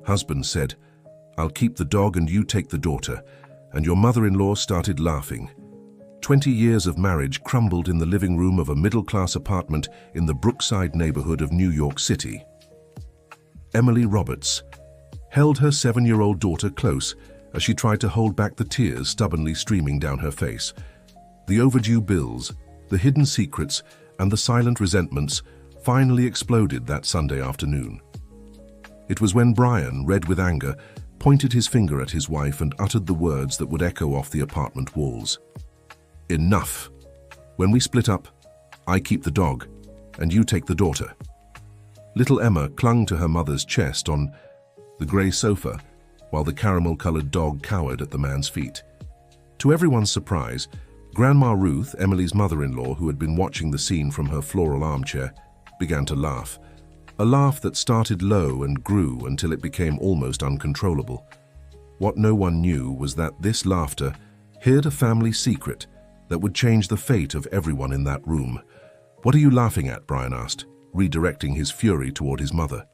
Husband said, "I'll keep the dog and you take the daughter," and your mother-in-law started laughing. 20 years of marriage crumbled in the living room of a middle-class apartment in the Brookside neighborhood of New York City. Emily Roberts held her 7-year-old daughter close as she tried to hold back the tears stubbornly streaming down her face. The overdue bills, the hidden secrets, and the silent resentments finally exploded that Sunday afternoon. It was when Brian, red with anger, pointed his finger at his wife and uttered the words that would echo off the apartment walls. "Enough. When we split up, I keep the dog, and you take the daughter." Little Emma clung to her mother's chest on the grey sofa, while the caramel-colored dog cowered at the man's feet. To everyone's surprise, Grandma Ruth, Emily's mother-in-law, who had been watching the scene from her floral armchair, began to laugh. A laugh that started low and grew until it became almost uncontrollable. What no one knew was that this laughter hid a family secret that would change the fate of everyone in that room. "What are you laughing at?" Brian asked, redirecting his fury toward his mother.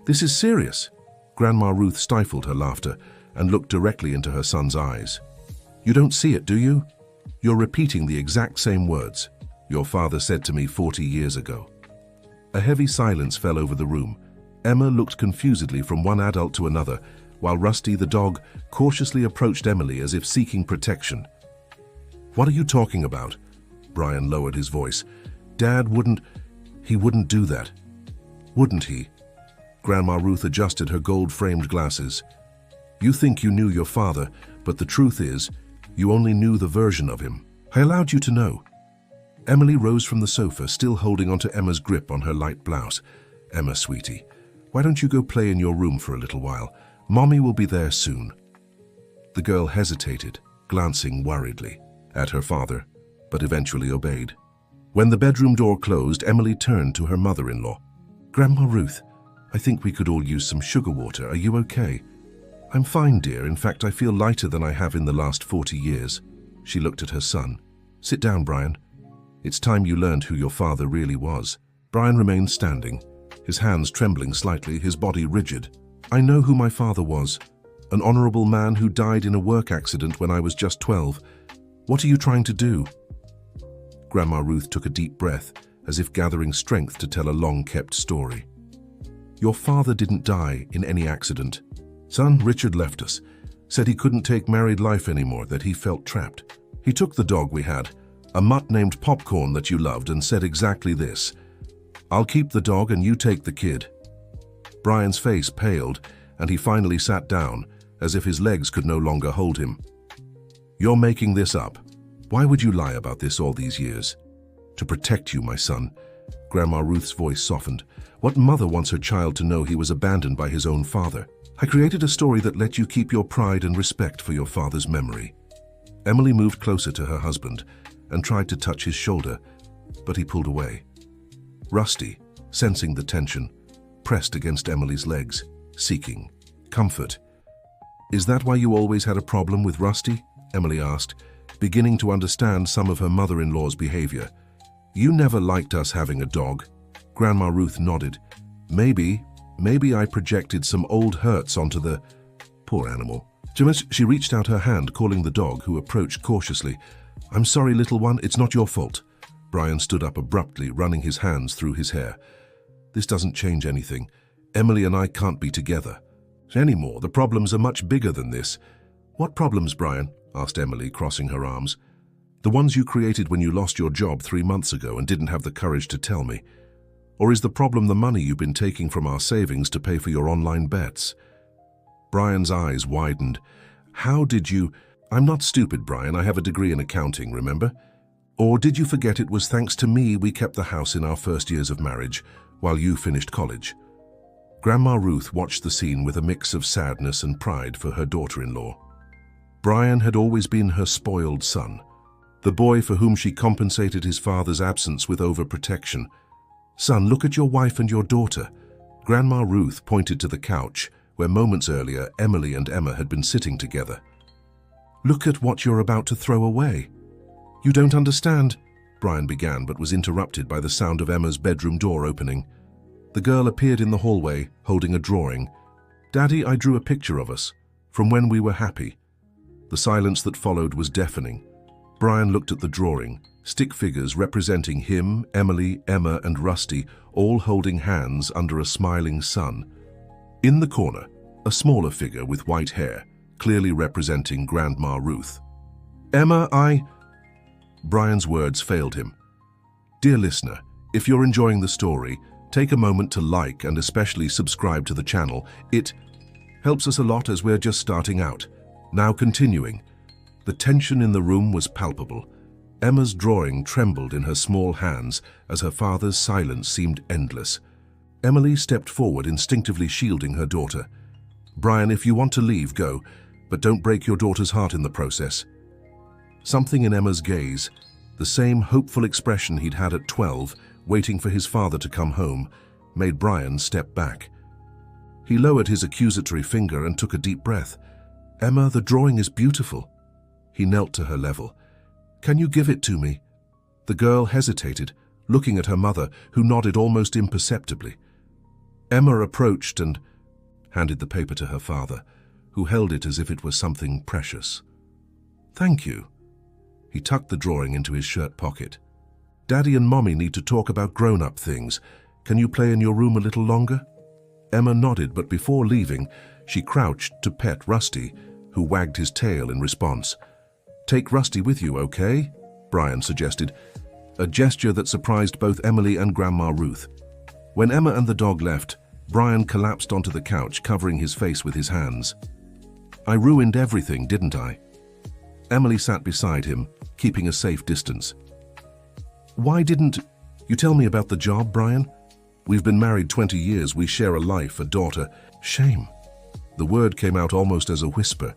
"This is serious." Grandma Ruth stifled her laughter and looked directly into her son's eyes. "You don't see it, do you? You're repeating the exact same words your father said to me 40 years ago." A heavy silence fell over the room. Emma looked confusedly from one adult to another, while Rusty the dog cautiously approached Emily as if seeking protection. "What are you talking about?" Brian lowered his voice. "Dad wouldn't do that." "Wouldn't he?" Grandma Ruth adjusted her gold-framed glasses. "You think you knew your father, but the truth is, you only knew the version of him I allowed you to know." Emily rose from the sofa, still holding onto Emma's grip on her light blouse. "Emma, sweetie, why don't you go play in your room for a little while? Mommy will be there soon." The girl hesitated, glancing worriedly at her father, but eventually obeyed. When the bedroom door closed, Emily turned to her mother-in-law. "Grandma Ruth, I think we could all use some sugar water. Are you okay?" "I'm fine, dear. In fact, I feel lighter than I have in the last 40 years. She looked at her son. "Sit down, Brian. It's time you learned who your father really was." Brian remained standing, his hands trembling slightly, his body rigid. "I know who my father was. An honorable man who died in a work accident when I was just 12. What are you trying to do?" Grandma Ruth took a deep breath, as if gathering strength to tell a long-kept story. "Your father didn't die in any accident. Son, Richard left us, said he couldn't take married life anymore, that he felt trapped. He took the dog we had, a mutt named Popcorn that you loved, and said exactly this: 'I'll keep the dog and you take the kid.'" Brian's face paled, and he finally sat down, as if his legs could no longer hold him. "You're making this up. Why would you lie about this all these years?" "To protect you, my son." Grandma Ruth's voice softened. "What mother wants her child to know he was abandoned by his own father? I created a story that let you keep your pride and respect for your father's memory." Emily moved closer to her husband and tried to touch his shoulder, but he pulled away. Rusty, sensing the tension, pressed against Emily's legs, seeking comfort. "Is that why you always had a problem with Rusty?" Emily asked, beginning to understand some of her mother-in-law's behavior. "You never liked us having a dog." Grandma Ruth nodded. Maybe I projected some old hurts onto the poor animal." She reached out her hand, calling the dog, who approached cautiously. "I'm sorry, little one, it's not your fault." Brian stood up abruptly, running his hands through his hair. "This doesn't change anything. Emily and I can't be together anymore. The problems are much bigger than this." "What problems, Brian?" asked Emily, crossing her arms. "The ones you created when you lost your job 3 months ago and didn't have the courage to tell me. Or is the problem the money you've been taking from our savings to pay for your online bets?" Brian's eyes widened. "How did you—" "I'm not stupid, Brian. I have a degree in accounting, remember? Or did you forget it was thanks to me we kept the house in our first years of marriage, while you finished college?" Grandma Ruth watched the scene with a mix of sadness and pride for her daughter-in-law. Brian had always been her spoiled son, the boy for whom she compensated his father's absence with overprotection. "Son, look at your wife and your daughter." Grandma Ruth pointed to the couch, where moments earlier Emily and Emma had been sitting together. "Look at what you're about to throw away." "You don't understand," Brian began, but was interrupted by the sound of Emma's bedroom door opening. The girl appeared in the hallway, holding a drawing. "Daddy, I drew a picture of us, from when we were happy." The silence that followed was deafening. Brian looked at the drawing, stick figures representing him, Emily, Emma, and Rusty, all holding hands under a smiling sun. In the corner, a smaller figure with white hair, clearly representing Grandma Ruth. "Emma, Brian's words failed him. Dear listener, if you're enjoying the story, take a moment to like and especially subscribe to the channel. It helps us a lot as we're just starting out. Now continuing. The tension in the room was palpable. Emma's drawing trembled in her small hands as her father's silence seemed endless. Emily stepped forward, instinctively shielding her daughter. "Brian, if you want to leave, go, but don't break your daughter's heart in the process." Something in Emma's gaze, the same hopeful expression he'd had at 12, waiting for his father to come home, made Brian step back. He lowered his accusatory finger and took a deep breath. "Emma, the drawing is beautiful." He knelt to her level. "Can you give it to me?" The girl hesitated, looking at her mother, who nodded almost imperceptibly. Emma approached and handed the paper to her father, who held it as if it was something precious. "Thank you." He tucked the drawing into his shirt pocket. "Daddy and Mommy need to talk about grown-up things. Can you play in your room a little longer?" Emma nodded, but before leaving, she crouched to pet Rusty, who wagged his tail in response. "Take Rusty with you, okay?" Brian suggested, a gesture that surprised both Emily and Grandma Ruth. When Emma and the dog left, Brian collapsed onto the couch, covering his face with his hands. "I ruined everything, didn't I?" Emily sat beside him, keeping a safe distance. "Why didn't you tell me about the job, Brian? We've been married 20 years, we share a life, a daughter. Shame." The word came out almost as a whisper.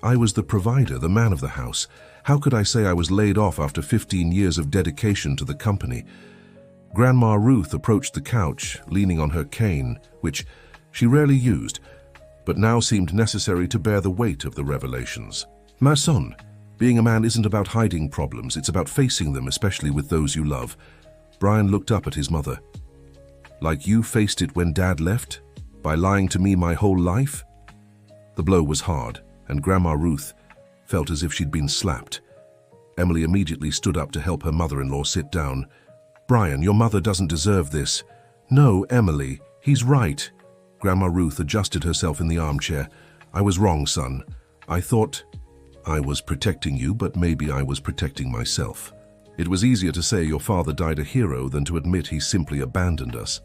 "I was the provider, the man of the house. How could I say I was laid off after 15 years of dedication to the company?" Grandma Ruth approached the couch, leaning on her cane, which she rarely used, but now seemed necessary to bear the weight of the revelations. "My son, being a man isn't about hiding problems, it's about facing them, especially with those you love." Brian looked up at his mother. "Like you faced it when Dad left? By lying to me my whole life?" The blow was hard, and Grandma Ruth felt as if she'd been slapped. Emily immediately stood up to help her mother-in-law sit down. "Brian, your mother doesn't deserve this." "No, Emily, he's right." Grandma Ruth adjusted herself in the armchair. "I was wrong, son. I thought I was protecting you, but maybe I was protecting myself. It was easier to say your father died a hero than to admit he simply abandoned us."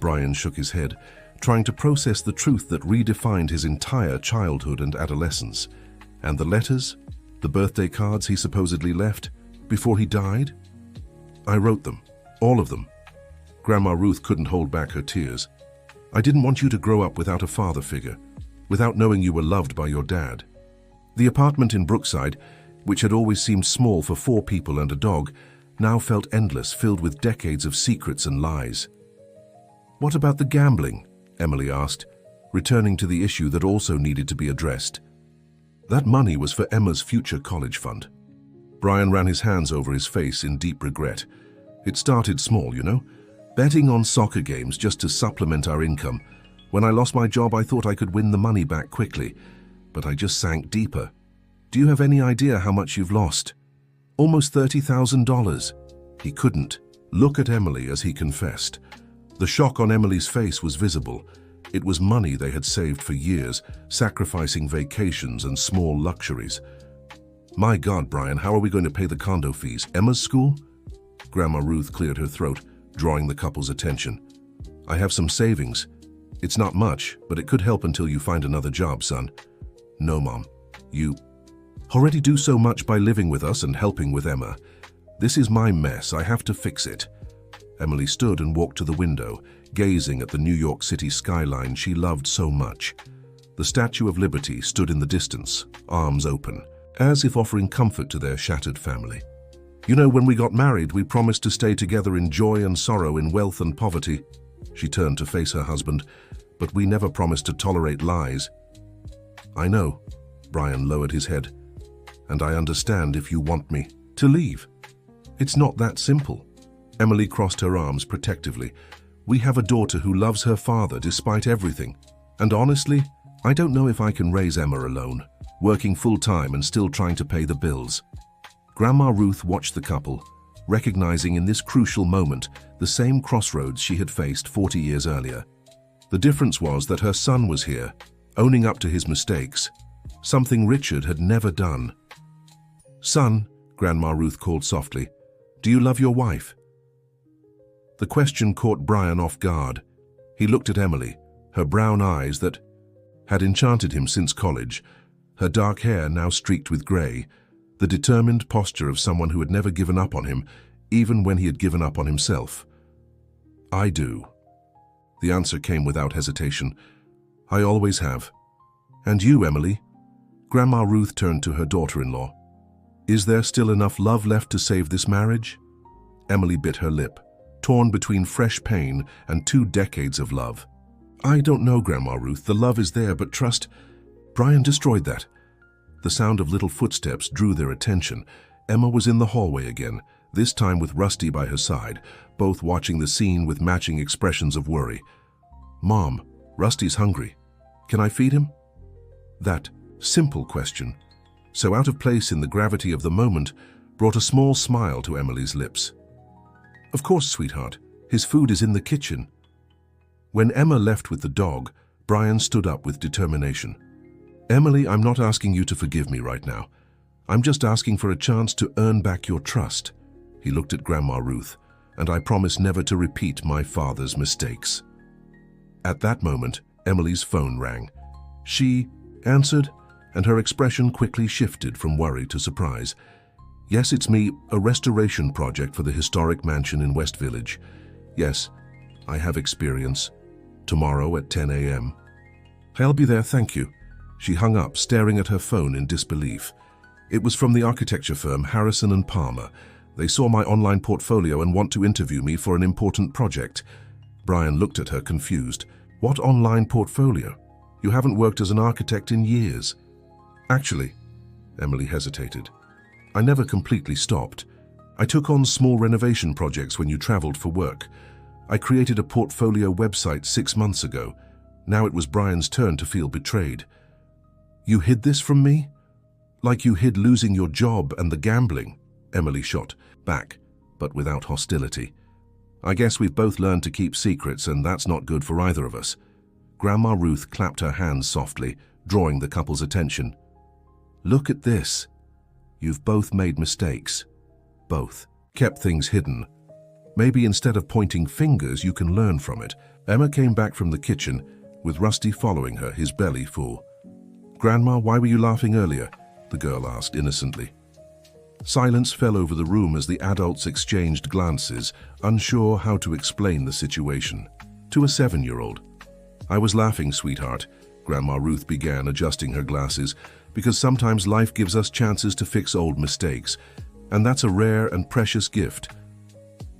Brian shook his head, trying to process the truth that redefined his entire childhood and adolescence. And the letters, the birthday cards he supposedly left before he died? "I wrote them, all of them." Grandma Ruth couldn't hold back her tears. "I didn't want you to grow up without a father figure, without knowing you were loved by your dad." The apartment in Brookside, which had always seemed small for 4 people and a dog, now felt endless, filled with decades of secrets and lies. "What about the gambling?" Emily asked, returning to the issue that also needed to be addressed. That money was for Emma's future college fund. Brian ran his hands over his face in deep regret. "It started small, you know, betting on soccer games just to supplement our income. When I lost my job, I thought I could win the money back quickly, but I just sank deeper. Do you have any idea how much you've lost?" "Almost $30,000. He couldn't look at Emily as he confessed. The shock on Emily's face was visible. It was money they had saved for years, sacrificing vacations and small luxuries. "My God, Brian, how are we going to pay the condo fees? Emma's school?" Grandma Ruth cleared her throat, drawing the couple's attention. "I have some savings. It's not much, but it could help until you find another job, son." "No, Mom. You already do so much by living with us and helping with Emma. This is my mess. I have to fix it." Emily stood and walked to the window, gazing at the New York City skyline she loved so much. The Statue of Liberty stood in the distance, arms open, as if offering comfort to their shattered family. "You know, when we got married, we promised to stay together in joy and sorrow, in wealth and poverty." She turned to face her husband. "But we never promised to tolerate lies." "I know." Brian lowered his head. "And I understand if you want me to leave. It's not that simple." Emily crossed her arms protectively. "We have a daughter who loves her father despite everything, And honestly, I don't know if I can raise Emma alone, working full-time and still trying to pay the bills. Grandma Ruth watched the couple, recognizing in this crucial moment the same crossroads she had faced 40 years earlier. The difference was that her son was here, owning up to his mistakes, something Richard had never done. "Son," Grandma Ruth called softly, "do you love your wife?" The question caught Brian off guard. He looked at Emily, her brown eyes that had enchanted him since college, her dark hair now streaked with grey, the determined posture of someone who had never given up on him, even when he had given up on himself. "I do." The answer came without hesitation. "I always have." "And you, Emily?" Grandma Ruth turned to her daughter-in-law. "Is there still enough love left to save this marriage?" Emily bit her lip, torn between fresh pain and 2 decades of love. "I don't know, Grandma Ruth. The love is there, but trust. Brian destroyed that." The sound of little footsteps drew their attention. Emma was in the hallway again, this time with Rusty by her side, both watching the scene with matching expressions of worry. "Mom, Rusty's hungry. Can I feed him?" That simple question, so out of place in the gravity of the moment, brought a small smile to Emily's lips. "Of course, sweetheart. His food is in the kitchen." When Emma left with the dog, Brian stood up with determination. "Emily, I'm not asking you to forgive me right now. I'm just asking for a chance to earn back your trust." He looked at Grandma Ruth, "and I promise never to repeat my father's mistakes." At that moment, Emily's phone rang. She answered, and her expression quickly shifted from worry to surprise. "Yes, it's me, a restoration project for the historic mansion in West Village. Yes, I have experience. Tomorrow at 10 a.m. "I'll be there, thank you." She hung up, staring at her phone in disbelief. It was from the architecture firm Harrison and Palmer. They saw my online portfolio and want to interview me for an important project. Brian looked at her, confused. "What online portfolio? You haven't worked as an architect in years." "Actually," Emily hesitated, "I never completely stopped. I took on small renovation projects when you traveled for work. I created a portfolio website 6 months ago. Now it was Brian's turn to feel betrayed." "You hid this from me? Like you hid losing your job and the gambling?" Emily shot back, but without hostility. "I guess we've both learned to keep secrets, and that's not good for either of us." Grandma Ruth clapped her hands softly, drawing the couple's attention. "Look at this. You've both made mistakes. Both. Kept things hidden. Maybe instead of pointing fingers, you can learn from it." Emma came back from the kitchen, with Rusty following her, his belly full. "Grandma, why were you laughing earlier?" the girl asked innocently. Silence fell over the room as the adults exchanged glances, unsure how to explain the situation. To a 7-year-old. "I was laughing, sweetheart," Grandma Ruth began, adjusting her glasses, "because sometimes life gives us chances to fix old mistakes, and that's a rare and precious gift."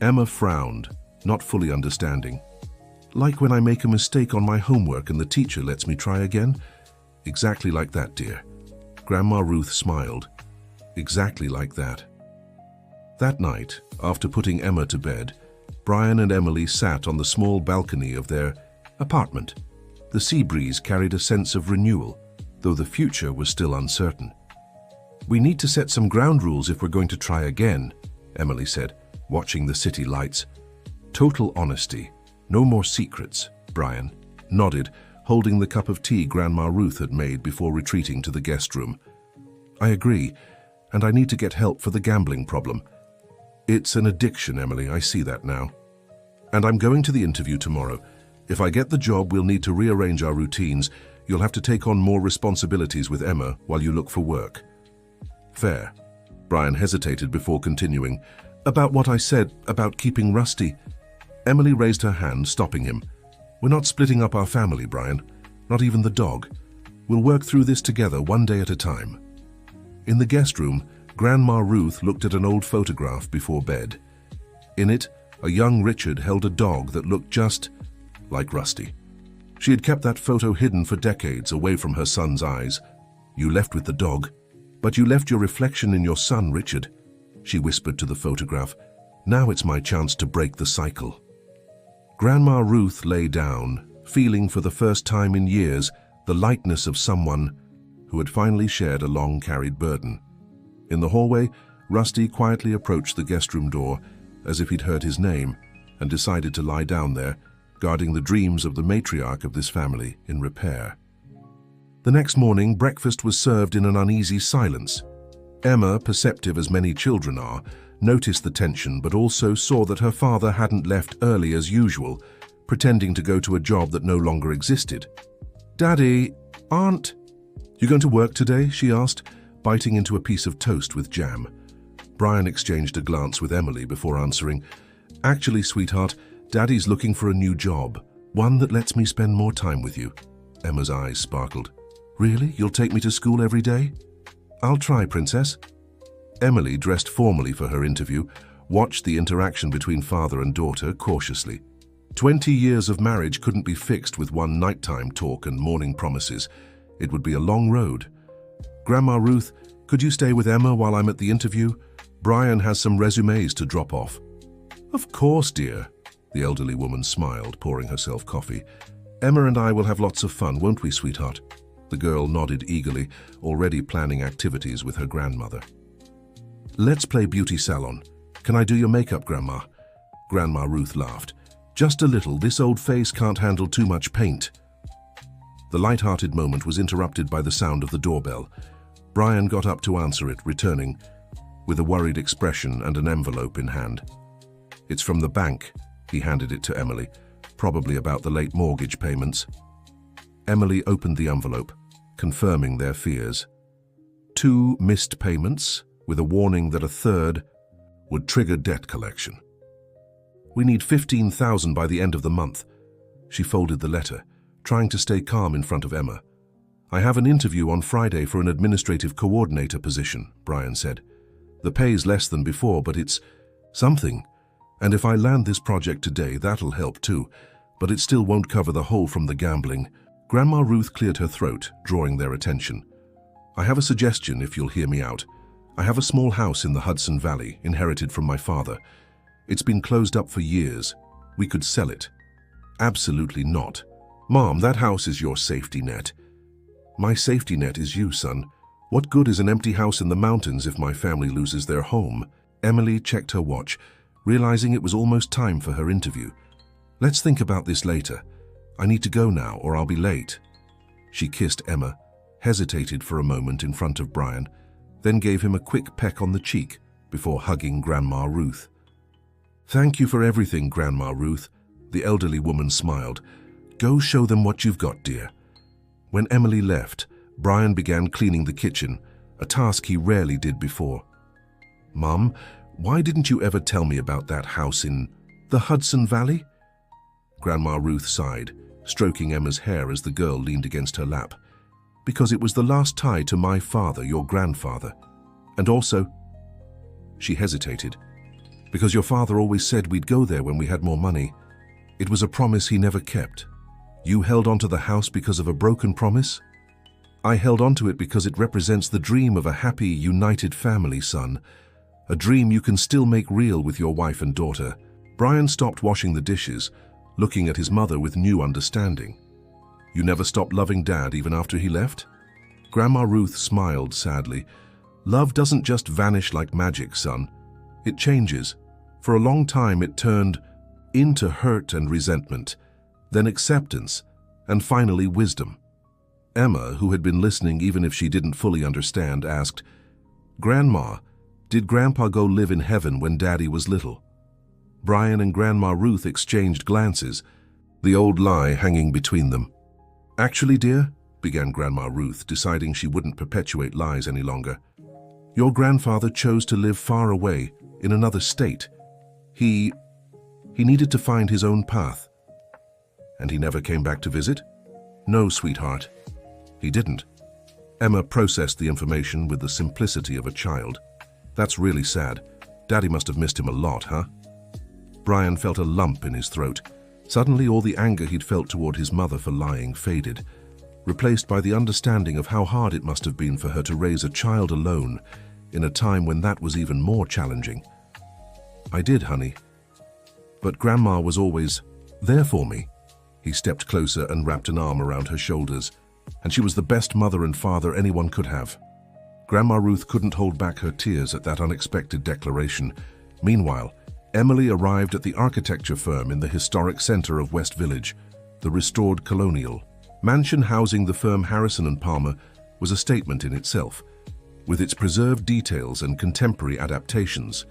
Emma frowned, not fully understanding. "Like when I make a mistake on my homework and the teacher lets me try again?" "Exactly like that, dear." Grandma Ruth smiled. "Exactly like that." That night, after putting Emma to bed, Brian and Emily sat on the small balcony of their apartment. The sea breeze carried a sense of renewal, though the future was still uncertain. "We need to set some ground rules if we're going to try again," Emily said, watching the city lights. "Total honesty. No more secrets," Brian nodded, holding the cup of tea Grandma Ruth had made before retreating to the guest room. "I agree, and I need to get help for the gambling problem." "It's an addiction, Emily, I see that now. And I'm going to the interview tomorrow. If I get the job, we'll need to rearrange our routines. You'll have to take on more responsibilities with Emma while you look for work." "Fair." Brian hesitated before continuing. "About what I said about keeping Rusty." Emily raised her hand, stopping him. "We're not splitting up our family, Brian. Not even the dog. We'll work through this together, one day at a time." In the guest room, Grandma Ruth looked at an old photograph before bed. In it, a young Richard held a dog that looked just like Rusty. She had kept that photo hidden for decades, away from her son's eyes. "You left with the dog, but you left your reflection in your son, Richard," she whispered to the photograph. "Now it's my chance to break the cycle." Grandma Ruth lay down, feeling for the first time in years the lightness of someone who had finally shared a long-carried burden. In the hallway, Rusty quietly approached the guest room door as if he'd heard his name and decided to lie down there, guarding the dreams of the matriarch of this family in repair. The next morning, breakfast was served in an uneasy silence. Emma, perceptive as many children are, noticed the tension but also saw that her father hadn't left early as usual, pretending to go to a job that no longer existed. "Daddy, aren't you going to work today?" she asked, biting into a piece of toast with jam. Brian exchanged a glance with Emily before answering, "Actually, sweetheart, Daddy's looking for a new job, one that lets me spend more time with you." Emma's eyes sparkled. "Really? You'll take me to school every day?" "I'll try, Princess." Emily, dressed formally for her interview, watched the interaction between father and daughter cautiously. 20 years of marriage couldn't be fixed with one nighttime talk and morning promises. It would be a long road. "Grandma Ruth, could you stay with Emma while I'm at the interview? Brian has some resumes to drop off." "Of course, dear." The elderly woman smiled, pouring herself coffee. "Emma and I will have lots of fun, won't we, sweetheart?" The girl nodded eagerly, already planning activities with her grandmother. "Let's play beauty salon. Can I do your makeup, Grandma?" Grandma Ruth laughed. "Just a little. This old face can't handle too much paint." The light-hearted moment was interrupted by the sound of the doorbell. Brian got up to answer it, returning with a worried expression and an envelope in hand. "It's from the bank." He handed it to Emily, probably about the late mortgage payments. Emily opened the envelope, confirming their fears. 2 missed payments, with a warning that a third would trigger debt collection. "We need $15,000 by the end of the month." She folded the letter, trying to stay calm in front of Emma. "I have an interview on Friday for an administrative coordinator position," Brian said. "The pay's less than before, but it's something. And if I land this project today, that'll help too. But it still won't cover the hole from the gambling." Grandma Ruth cleared her throat, drawing their attention. "I have a suggestion if you'll hear me out. I have a small house in the Hudson Valley, inherited from my father. It's been closed up for years. We could sell it." "Absolutely not. Mom, that house is your safety net." "My safety net is you, son. What good is an empty house in the mountains if my family loses their home?" Emily checked her watch, realizing it was almost time for her interview. "Let's think about this later. I need to go now or I'll be late." She kissed Emma, hesitated for a moment in front of Brian, then gave him a quick peck on the cheek before hugging Grandma Ruth. "Thank you for everything, Grandma Ruth." The elderly woman smiled. "Go show them what you've got, dear." When Emily left, Brian began cleaning the kitchen, a task he rarely did before. "Mom, why didn't you ever tell me about that house in the Hudson Valley?" Grandma Ruth sighed, stroking Emma's hair as the girl leaned against her lap. "Because it was the last tie to my father, your grandfather. And also," she hesitated, "because your father always said we'd go there when we had more money. It was a promise he never kept. You held onto the house because of a broken promise? I held onto it because it represents the dream of a happy, united family, son. A dream you can still make real with your wife and daughter." Brian stopped washing the dishes, looking at his mother with new understanding. "You never stopped loving Dad even after he left?" Grandma Ruth smiled sadly. "Love doesn't just vanish like magic, son. It changes. For a long time it turned into hurt and resentment, then acceptance, and finally wisdom." Emma, who had been listening even if she didn't fully understand, asked, "Grandma, did Grandpa go live in heaven when Daddy was little?" Brian and Grandma Ruth exchanged glances, the old lie hanging between them. "Actually, dear," began Grandma Ruth, deciding she wouldn't perpetuate lies any longer, "your grandfather chose to live far away, in another state. He needed to find his own path." "And he never came back to visit?" "No, sweetheart, he didn't." Emma processed the information with the simplicity of a child. "That's really sad. Daddy must have missed him a lot, huh?" Brian felt a lump in his throat. Suddenly all the anger he'd felt toward his mother for lying faded, replaced by the understanding of how hard it must have been for her to raise a child alone in a time when that was even more challenging. "I did, honey. But Grandma was always there for me." He stepped closer and wrapped an arm around her shoulders. And she was the best mother and father anyone could have. Grandma Ruth couldn't hold back her tears at that unexpected declaration. Meanwhile, Emily arrived at the architecture firm in the historic center of West Village, the restored Colonial. Mansion housing the firm Harrison & Palmer was a statement in itself, with its preserved details and contemporary adaptations.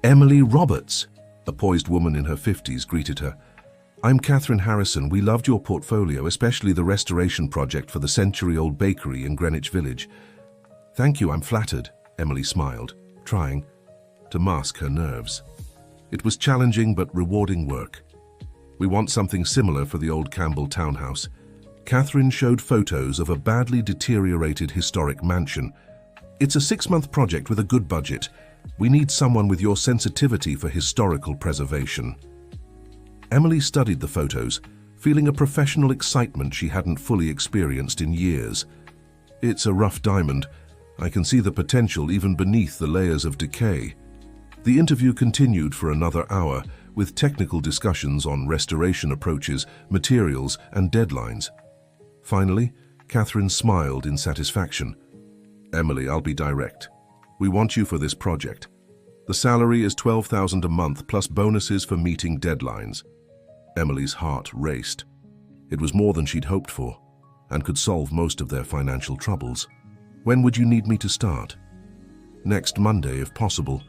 Emily Roberts, a poised woman in her 50s, greeted her. I'm Catherine Harrison. We loved your portfolio, especially the restoration project for the century-old bakery in Greenwich Village. Thank you, I'm flattered, Emily smiled, trying to mask her nerves. It was challenging but rewarding work. We want something similar for the old Campbell townhouse. Catherine showed photos of a badly deteriorated historic mansion. It's a 6-month project with a good budget. We need someone with your sensitivity for historical preservation. Emily studied the photos, feeling a professional excitement she hadn't fully experienced in years. It's a rough diamond. I can see the potential even beneath the layers of decay. The interview continued for another hour, with technical discussions on restoration approaches, materials, and deadlines. Finally, Catherine smiled in satisfaction. Emily, I'll be direct. We want you for this project. The salary is $12,000 a month plus bonuses for meeting deadlines. Emily's heart raced. It was more than she'd hoped for, and could solve most of their financial troubles. When would you need me to start? Next Monday, if possible.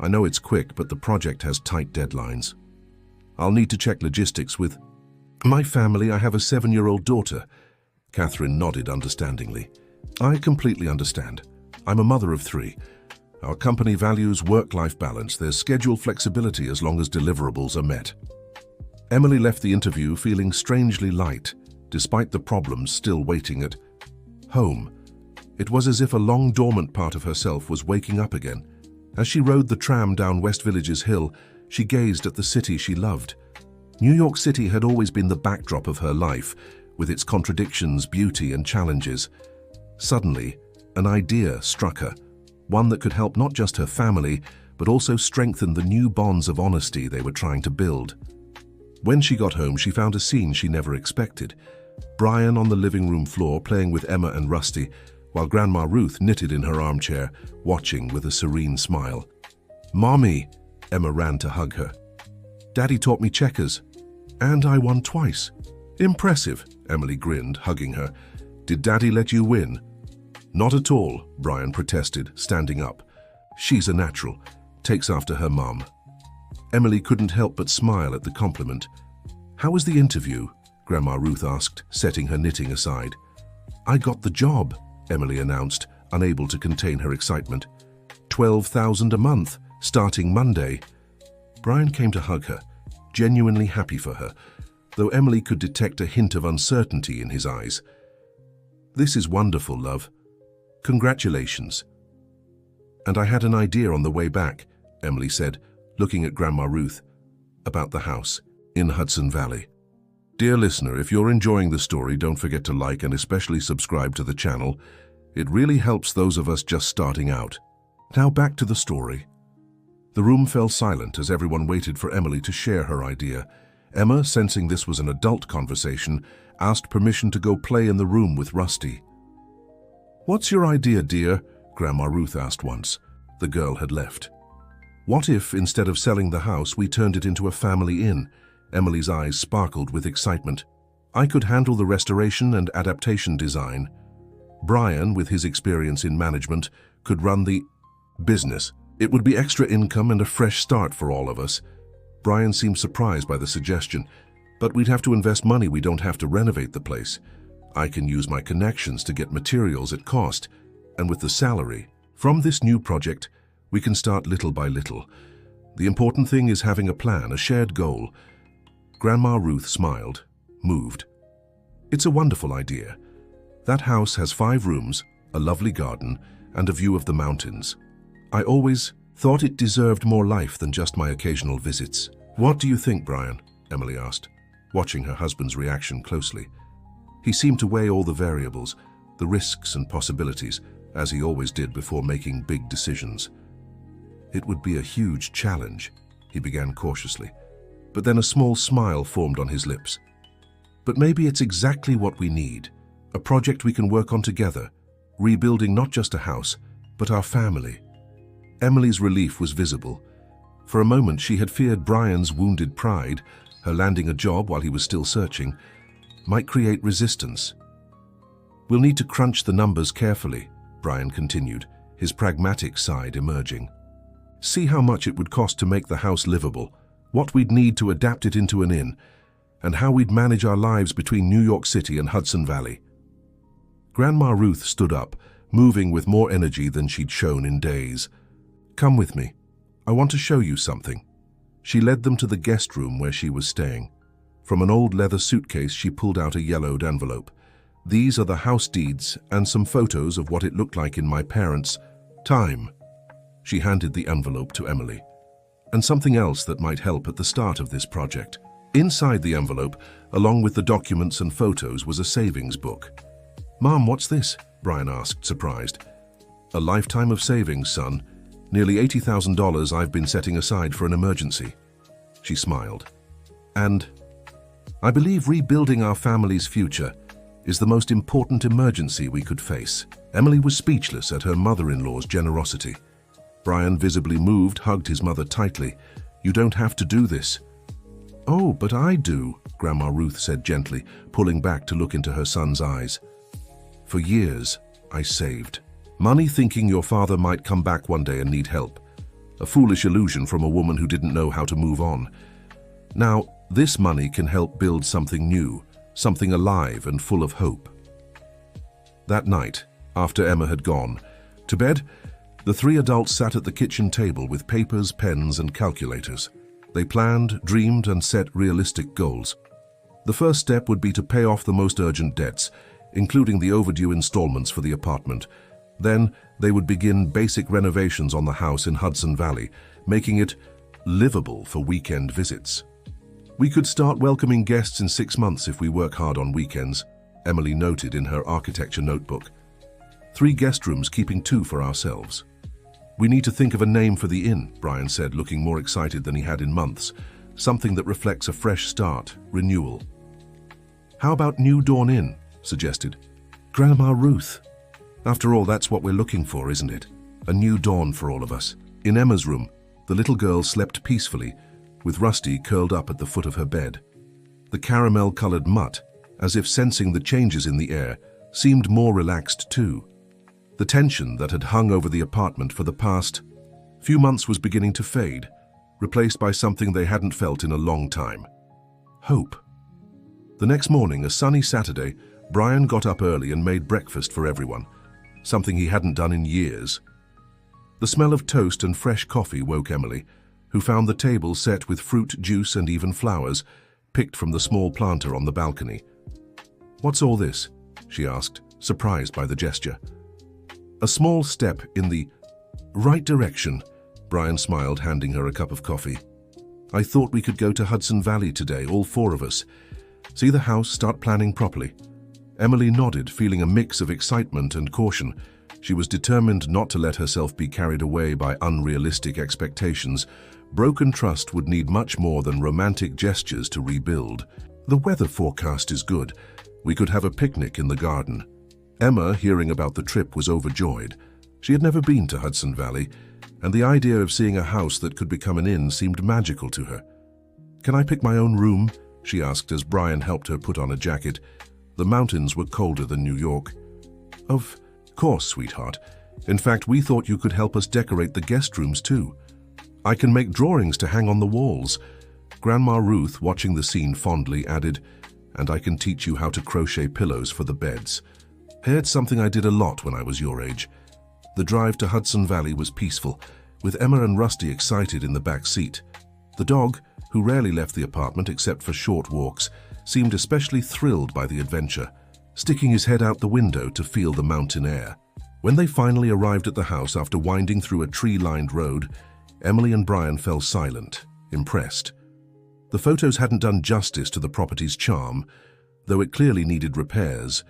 I know it's quick, but the project has tight deadlines. I'll need to check logistics with my family. I have a 7-year-old daughter. Catherine nodded understandingly. I completely understand. I'm a mother of 3. Our company values work-life balance. There's schedule flexibility as long as deliverables are met. Emily left the interview feeling strangely light, despite the problems still waiting at home. It was as if a long dormant part of herself was waking up again. As she rode the tram down West Village's hill, she gazed at the city she loved. New York City had always been the backdrop of her life, with its contradictions, beauty, and challenges. Suddenly, an idea struck her, one that could help not just her family, but also strengthen the new bonds of honesty they were trying to build. When she got home, she found a scene she never expected. Brian on the living room floor playing with Emma and Rusty, while Grandma Ruth knitted in her armchair, watching with a serene smile. Mommy, Emma ran to hug her. Daddy taught me checkers, and I won twice. Impressive, Emily grinned, hugging her. Did Daddy let you win? Not at all, Brian protested, standing up. She's a natural, takes after her mum. Emily couldn't help but smile at the compliment. How was the interview? Grandma Ruth asked, setting her knitting aside. I got the job, Emily announced, unable to contain her excitement. $12,000 a month, starting Monday. Brian came to hug her, genuinely happy for her, though Emily could detect a hint of uncertainty in his eyes. This is wonderful, love. Congratulations. And I had an idea on the way back, Emily said, looking at Grandma Ruth, about the house in Hudson Valley. Dear listener, if you're enjoying the story, don't forget to like and especially subscribe to the channel. It really helps those of us just starting out. Now back to the story. The room fell silent as everyone waited for Emily to share her idea. Emma, sensing this was an adult conversation, asked permission to go play in the room with Rusty. What's your idea, dear? Grandma Ruth asked once. The girl had left. What if, instead of selling the house, we turned it into a family inn? Emily's eyes sparkled with excitement. I could handle the restoration and adaptation design. Brian, with his experience in management, could run the business. It would be extra income and a fresh start for all of us. Brian seemed surprised by the suggestion. But we'd have to invest money. We don't have to renovate the place. I can use my connections to get materials at cost. And with the salary from this new project, we can start little by little. The important thing is having a plan, a shared goal. Grandma Ruth smiled, moved. It's a wonderful idea. That house has 5 rooms, a lovely garden, and a view of the mountains. I always thought it deserved more life than just my occasional visits. What do you think, Brian? Emily asked, watching her husband's reaction closely. He seemed to weigh all the variables, the risks and possibilities, as he always did before making big decisions. It would be a huge challenge, he began cautiously, but then a small smile formed on his lips. But maybe it's exactly what we need. A project we can work on together, rebuilding not just a house, but our family. Emily's relief was visible. For a moment, she had feared Brian's wounded pride, her landing a job while he was still searching, might create resistance. We'll need to crunch the numbers carefully, Brian continued, his pragmatic side emerging. See how much it would cost to make the house livable, what we'd need to adapt it into an inn, and how we'd manage our lives between New York City and Hudson Valley. Grandma Ruth stood up, moving with more energy than she'd shown in days. Come with me. I want to show you something. She led them to the guest room where she was staying. From an old leather suitcase, she pulled out a yellowed envelope. These are the house deeds and some photos of what it looked like in my parents' time. She handed the envelope to Emily. And something else that might help at the start of this project. Inside the envelope, along with the documents and photos, was a savings book. Mom, what's this? Brian asked, surprised. A lifetime of savings, son. Nearly $80,000 I've been setting aside for an emergency. She smiled. And I believe rebuilding our family's future is the most important emergency we could face. Emily was speechless at her mother-in-law's generosity. Brian, visibly moved, hugged his mother tightly. You don't have to do this. Oh, but I do, Grandma Ruth said gently, pulling back to look into her son's eyes. For years, I saved. Money thinking your father might come back one day and need help. A foolish illusion from a woman who didn't know how to move on. Now, this money can help build something new, something alive and full of hope. That night, after Emma had gone to bed, the three adults sat at the kitchen table with papers, pens, and calculators. They planned, dreamed, and set realistic goals. The first step would be to pay off the most urgent debts, including the overdue installments for the apartment. Then they would begin basic renovations on the house in Hudson Valley, making it livable for weekend visits. We could start welcoming guests in 6 months if we work hard on weekends, Emily noted in her architecture notebook. 3 guest rooms, keeping 2 for ourselves. We need to think of a name for the inn, Brian said, looking more excited than he had in months. Something that reflects a fresh start, renewal. How about New Dawn Inn? Suggested. Grandma Ruth. After all, that's what we're looking for, isn't it? A new dawn for all of us. In Emma's room, the little girl slept peacefully, with Rusty curled up at the foot of her bed. The caramel-colored mutt, as if sensing the changes in the air, seemed more relaxed too. The tension that had hung over the apartment for the past few months was beginning to fade, replaced by something they hadn't felt in a long time. Hope. The next morning, a sunny Saturday, Brian got up early and made breakfast for everyone, something he hadn't done in years. The smell of toast and fresh coffee woke Emily, who found the table set with fruit, juice, and even flowers, picked from the small planter on the balcony. What's all this? She asked, surprised by the gesture. A small step in the right direction, Brian smiled, handing her a cup of coffee. I thought we could go to Hudson Valley today, all 4 of us. See the house, start planning properly. Emily nodded, feeling a mix of excitement and caution. She was determined not to let herself be carried away by unrealistic expectations. Broken trust would need much more than romantic gestures to rebuild. The weather forecast is good. We could have a picnic in the garden. Emma, hearing about the trip, was overjoyed. She had never been to Hudson Valley, and the idea of seeing a house that could become an inn seemed magical to her. Can I pick my own room? She asked as Brian helped her put on a jacket. The mountains were colder than New York. Of course, sweetheart. In fact, we thought you could help us decorate the guest rooms too. I can make drawings to hang on the walls. Grandma Ruth, watching the scene fondly, added, and I can teach you how to crochet pillows for the beds. It's something I did a lot when I was your age. The drive to Hudson Valley was peaceful, with Emma and Rusty excited in the back seat. The dog, who rarely left the apartment except for short walks, seemed especially thrilled by the adventure, sticking his head out the window to feel the mountain air. When they finally arrived at the house after winding through a tree-lined road, Emily and Brian fell silent, impressed. The photos hadn't done justice to the property's charm, though it clearly needed repairs.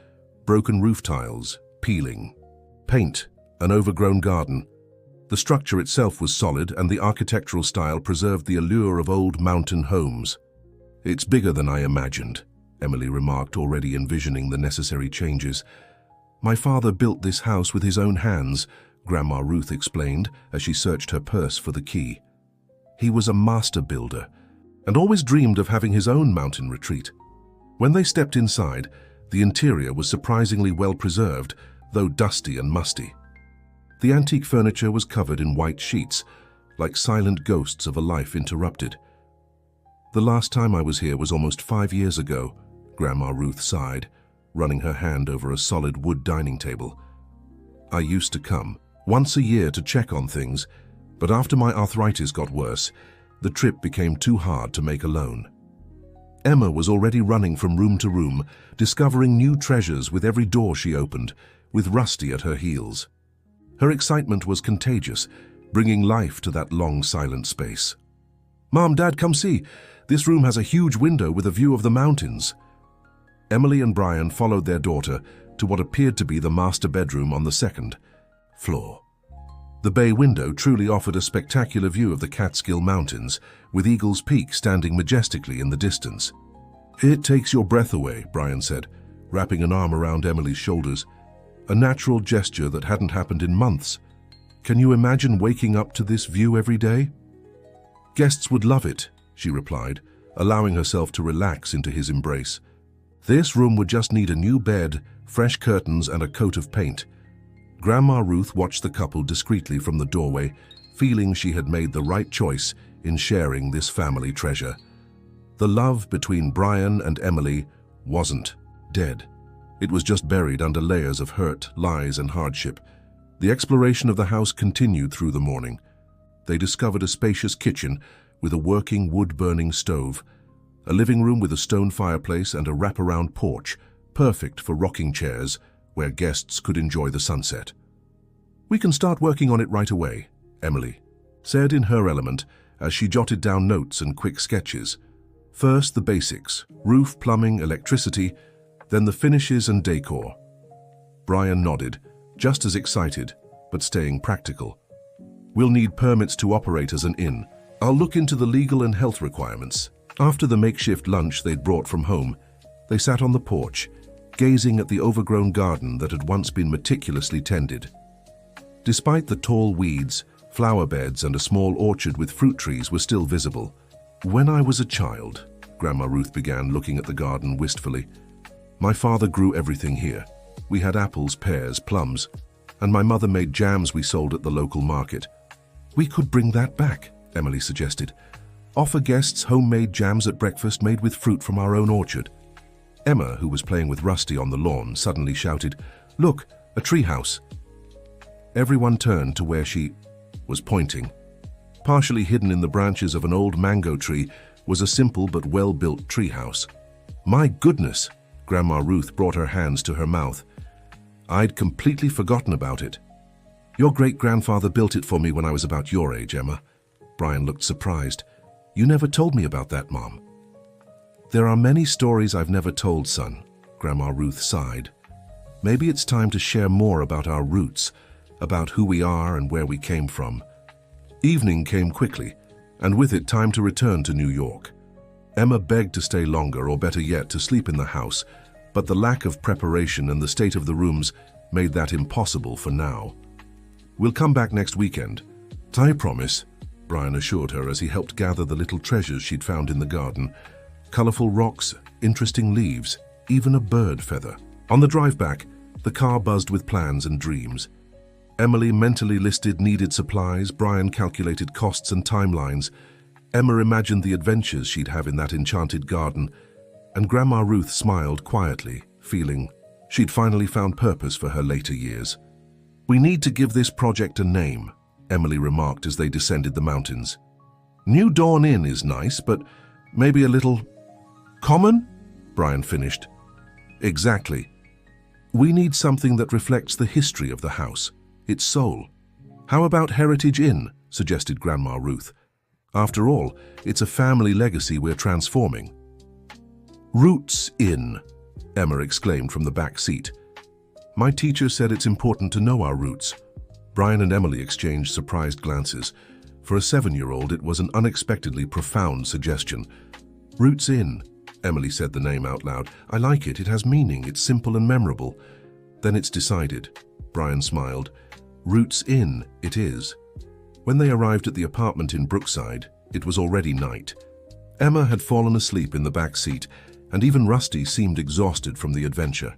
Broken roof tiles, peeling, paint, an overgrown garden. The structure itself was solid, and the architectural style preserved the allure of old mountain homes. It's bigger than I imagined, Emily remarked, already envisioning the necessary changes. "My father built this house with his own hands," Grandma Ruth explained as she searched her purse for the key. "He was a master builder and always dreamed of having his own mountain retreat." When they stepped inside, the interior was surprisingly well preserved, though dusty and musty. The antique furniture was covered in white sheets, like silent ghosts of a life interrupted. "The last time I was here was almost 5 years ago," Grandma Ruth sighed, running her hand over a solid wood dining table. "I used to come once a year to check on things, but after my arthritis got worse, the trip became too hard to make alone." Emma was already running from room to room, discovering new treasures with every door she opened, with Rusty at her heels. Her excitement was contagious, bringing life to that long, silent space. "Mom, Dad, come see. This room has a huge window with a view of the mountains." Emily and Brian followed their daughter to what appeared to be the master bedroom on the second floor. The bay window truly offered a spectacular view of the Catskill Mountains, with Eagles Peak standing majestically in the distance. "It takes your breath away," Brian said, wrapping an arm around Emily's shoulders, a natural gesture that hadn't happened in months. "Can you imagine waking up to this view every day?" "Guests would love it," she replied, allowing herself to relax into his embrace. "This room would just need a new bed, fresh curtains, and a coat of paint." Grandma Ruth watched the couple discreetly from the doorway, feeling she had made the right choice in sharing this family treasure. The love between Brian and Emily wasn't dead. It was just buried under layers of hurt, lies, and hardship. The exploration of the house continued through the morning. They discovered a spacious kitchen with a working wood-burning stove, a living room with a stone fireplace and a wraparound porch, perfect for rocking chairs where guests could enjoy the sunset. "We can start working on it right away," Emily said in her element as she jotted down notes and quick sketches. "First, the basics: roof, plumbing, electricity, then the finishes and decor." Brian nodded, just as excited, but staying practical. "We'll need permits to operate as an inn. I'll look into the legal and health requirements." After the makeshift lunch they'd brought from home, they sat on the porch, gazing at the overgrown garden that had once been meticulously tended. Despite the tall weeds, flower beds and a small orchard with fruit trees were still visible. "When I was a child," Grandma Ruth began, looking at the garden wistfully, "my father grew everything here. We had apples, pears, plums, and my mother made jams we sold at the local market." "We could bring that back," Emily suggested. "Offer guests homemade jams at breakfast made with fruit from our own orchard." Emma, who was playing with Rusty on the lawn, suddenly shouted, "Look, a treehouse!" Everyone turned to where she was pointing. Partially hidden in the branches of an old mango tree was a simple but well-built treehouse. "My goodness!" Grandma Ruth brought her hands to her mouth. "I'd completely forgotten about it." "Your great-grandfather built it for me when I was about your age, Emma." Brian looked surprised. "You never told me about that, Mom." "There are many stories I've never told, son," Grandma Ruth sighed. "Maybe it's time to share more about our roots, about who we are and where we came from." Evening came quickly, and with it time to return to New York. Emma begged to stay longer, or better yet, to sleep in the house, but the lack of preparation and the state of the rooms made that impossible for now. "We'll come back next weekend. I promise," Brian assured her as he helped gather the little treasures she'd found in the garden. Colorful rocks, interesting leaves, even a bird feather. On the drive back, the car buzzed with plans and dreams. Emily mentally listed needed supplies, Brian calculated costs and timelines. Emma imagined the adventures she'd have in that enchanted garden, and Grandma Ruth smiled quietly, feeling she'd finally found purpose for her later years. "We need to give this project a name," Emily remarked as they descended the mountains. "New Dawn Inn is nice, but maybe a little common?" Brian finished. "Exactly. We need something that reflects the history of the house, its soul." "How about Heritage Inn?" suggested Grandma Ruth. "After all, it's a family legacy we're transforming." "Roots Inn," Emma exclaimed from the back seat. "My teacher said it's important to know our roots." Brian and Emily exchanged surprised glances. For a 7-year-old, it was an unexpectedly profound suggestion. "Roots Inn. Emily said the name out loud. I like it. It has meaning. It's simple and memorable. Then it's decided. Brian smiled. Roots Inn, it is. When they arrived at the apartment in Brookside, it was already night. Emma had fallen asleep in the back seat, and even Rusty seemed exhausted from the adventure.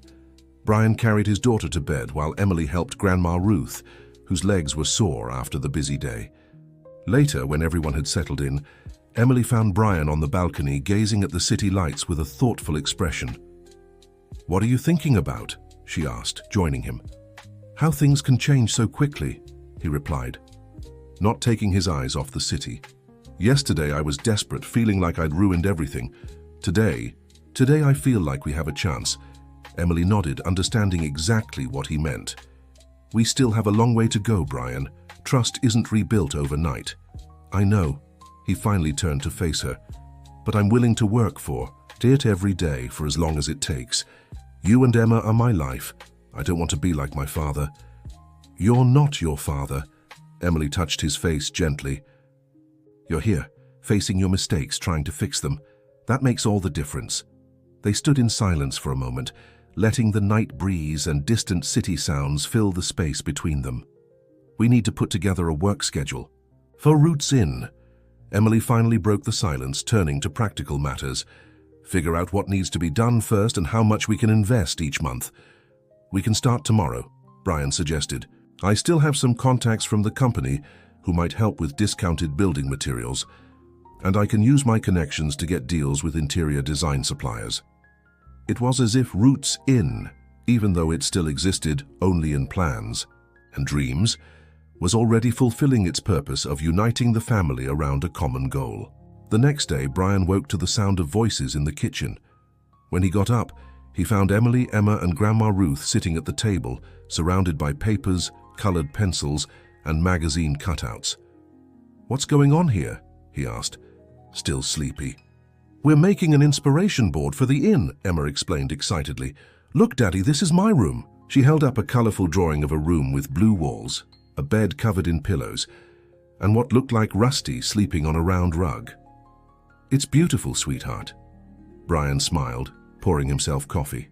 Brian carried his daughter to bed while Emily helped Grandma Ruth, whose legs were sore after the busy day. Later, when everyone had settled in, Emily found Brian on the balcony gazing at the city lights with a thoughtful expression. What are you thinking about? She asked, joining him. How things can change so quickly, he replied, not taking his eyes off the city. Yesterday I was desperate, feeling like I'd ruined everything. Today I feel like we have a chance. Emily nodded, understanding exactly what he meant. We still have a long way to go, Brian. Trust isn't rebuilt overnight. I know. He finally turned to face her. But I'm willing to work for it every day for as long as it takes. You and Emma are my life. I don't want to be like my father. You're not your father. Emily touched his face gently. You're here, facing your mistakes, trying to fix them. That makes all the difference. They stood in silence for a moment, letting the night breeze and distant city sounds fill the space between them. We need to put together a work schedule. For Roots Inn. Emily finally broke the silence, turning to practical matters. Figure out what needs to be done first and how much we can invest each month. We can start tomorrow, Brian suggested. I still have some contacts from the company who might help with discounted building materials, and I can use my connections to get deals with interior design suppliers. It was as if Roots Inn, even though it still existed only in plans and dreams, was already fulfilling its purpose of uniting the family around a common goal. The next day, Brian woke to the sound of voices in the kitchen. When he got up, he found Emily, Emma, and Grandma Ruth sitting at the table, surrounded by papers, colored pencils, and magazine cutouts. What's going on here? He asked, still sleepy. We're making an inspiration board for the inn, Emma explained excitedly. Look, Daddy, this is my room. She held up a colorful drawing of a room with blue walls, a bed covered in pillows, and what looked like Rusty sleeping on a round rug. It's beautiful, sweetheart. Brian smiled, pouring himself coffee.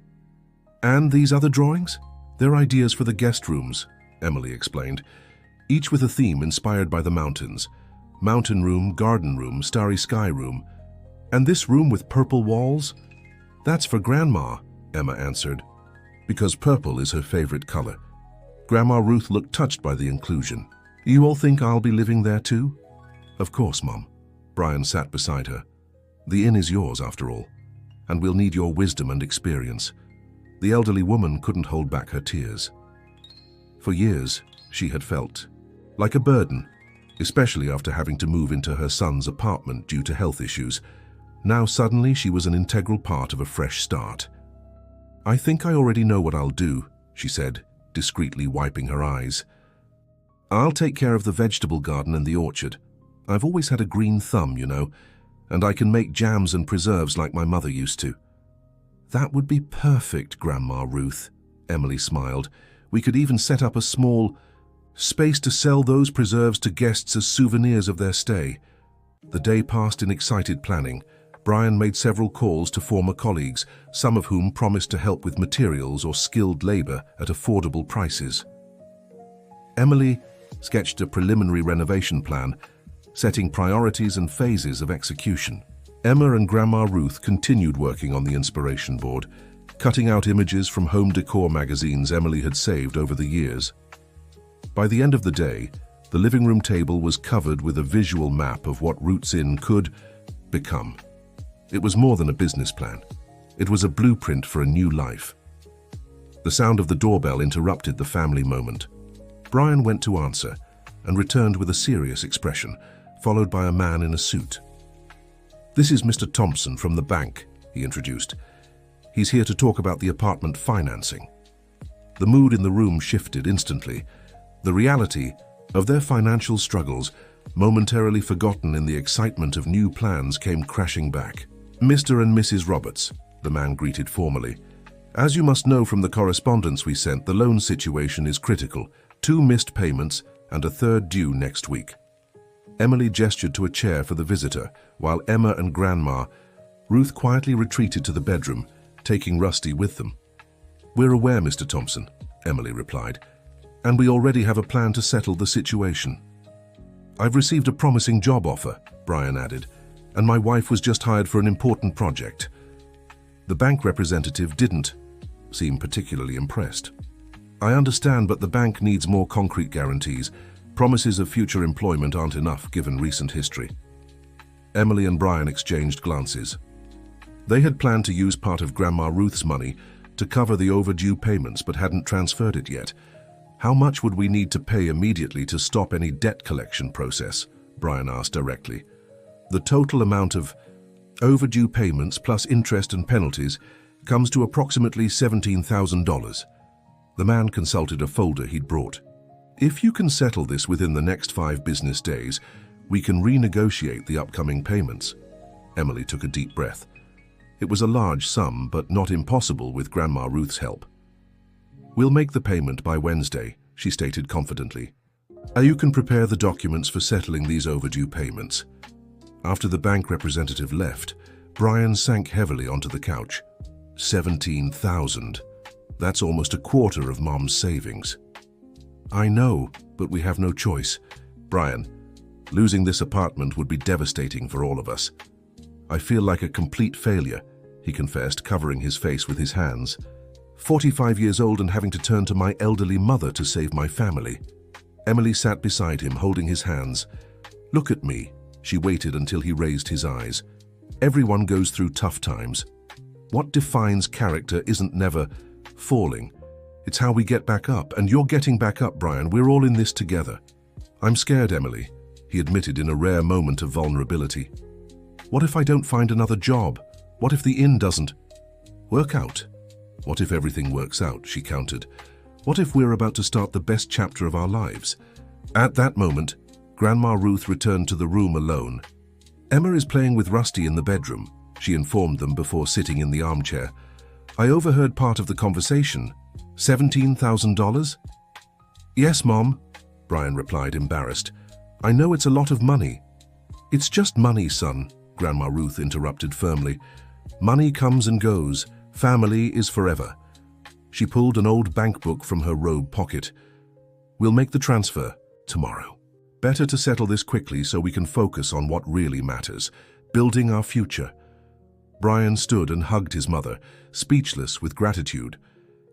And these other drawings? They're ideas for the guest rooms, Emily explained, each with a theme inspired by the mountains. Mountain room, garden room, starry sky room. And this room with purple walls? That's for Grandma, Emma answered, because purple is her favorite color. Grandma Ruth looked touched by the inclusion. You all think I'll be living there too? Of course, Mom. Brian sat beside her. The inn is yours, after all, and we'll need your wisdom and experience. The elderly woman couldn't hold back her tears. For years, she had felt like a burden, especially after having to move into her son's apartment due to health issues. Now suddenly she was an integral part of a fresh start. I think I already know what I'll do, she said, discreetly wiping her eyes. I'll take care of the vegetable garden and the orchard. I've always had a green thumb, you know, and I can make jams and preserves like my mother used to. That would be perfect, Grandma Ruth, Emily smiled. We could even set up a small space to sell those preserves to guests as souvenirs of their stay. The day passed in excited planning. Brian made several calls to former colleagues, some of whom promised to help with materials or skilled labor at affordable prices. Emily sketched a preliminary renovation plan, setting priorities and phases of execution. Emma and Grandma Ruth continued working on the inspiration board, cutting out images from home decor magazines Emily had saved over the years. By the end of the day, the living room table was covered with a visual map of what Roots Inn could become. It was more than a business plan. It was a blueprint for a new life. The sound of the doorbell interrupted the family moment. Brian went to answer and returned with a serious expression, followed by a man in a suit. This is Mr. Thompson from the bank, he introduced. He's here to talk about the apartment financing. The mood in the room shifted instantly. The reality of their financial struggles, momentarily forgotten in the excitement of new plans, came crashing back. Mr. and Mrs. Roberts, the man greeted formally. As you must know from the correspondence we sent, the loan situation is critical. 2 missed payments and a 3rd due next week. Emily gestured to a chair for the visitor, while Emma and Grandma Ruth quietly retreated to the bedroom, taking Rusty with them. "We're aware, Mr. Thompson," Emily replied, "and we already have a plan to settle the situation." "I've received a promising job offer," Brian added, "and my wife was just hired for an important project." The bank representative didn't seem particularly impressed. "I understand, but the bank needs more concrete guarantees. Promises of future employment aren't enough given recent history." Emily and Brian exchanged glances. They had planned to use part of Grandma Ruth's money to cover the overdue payments but hadn't transferred it yet. "How much would we need to pay immediately to stop any debt collection process?" Brian asked directly. "The total amount of overdue payments plus interest and penalties comes to approximately $17,000. The man consulted a folder he'd brought. "If you can settle this within the next 5 business days, we can renegotiate the upcoming payments." Emily took a deep breath. It was a large sum, but not impossible with Grandma Ruth's help. "We'll make the payment by Wednesday," she stated confidently. "You can prepare the documents for settling these overdue payments." After the bank representative left, Brian sank heavily onto the couch. 17,000. That's almost a quarter of Mom's savings. "I know, but we have no choice. Brian, losing this apartment would be devastating for all of us. I feel like a complete failure," he confessed, covering his face with his hands. 45 years old and having to turn to my elderly mother to save my family." Emily sat beside him, holding his hands. "Look at me." She waited until he raised his eyes. "Everyone goes through tough times. What defines character isn't never falling. It's how we get back up, and you're getting back up, Brian. We're all in this together." "I'm scared, Emily," he admitted in a rare moment of vulnerability. "What if I don't find another job? What if the inn doesn't work out?" "What if everything works out?" she countered. "What if we're about to start the best chapter of our lives?" At that moment, Grandma Ruth returned to the room alone. "Emma is playing with Rusty in the bedroom," she informed them before sitting in the armchair. "I overheard part of the conversation. $17,000? "Yes, Mom," Brian replied, embarrassed. "I know it's a lot of money." "It's just money, son," Grandma Ruth interrupted firmly. "Money comes and goes. Family is forever." She pulled an old bank book from her robe pocket. "We'll make the transfer tomorrow. Better to settle this quickly so we can focus on what really matters, building our future." Brian stood and hugged his mother, speechless with gratitude.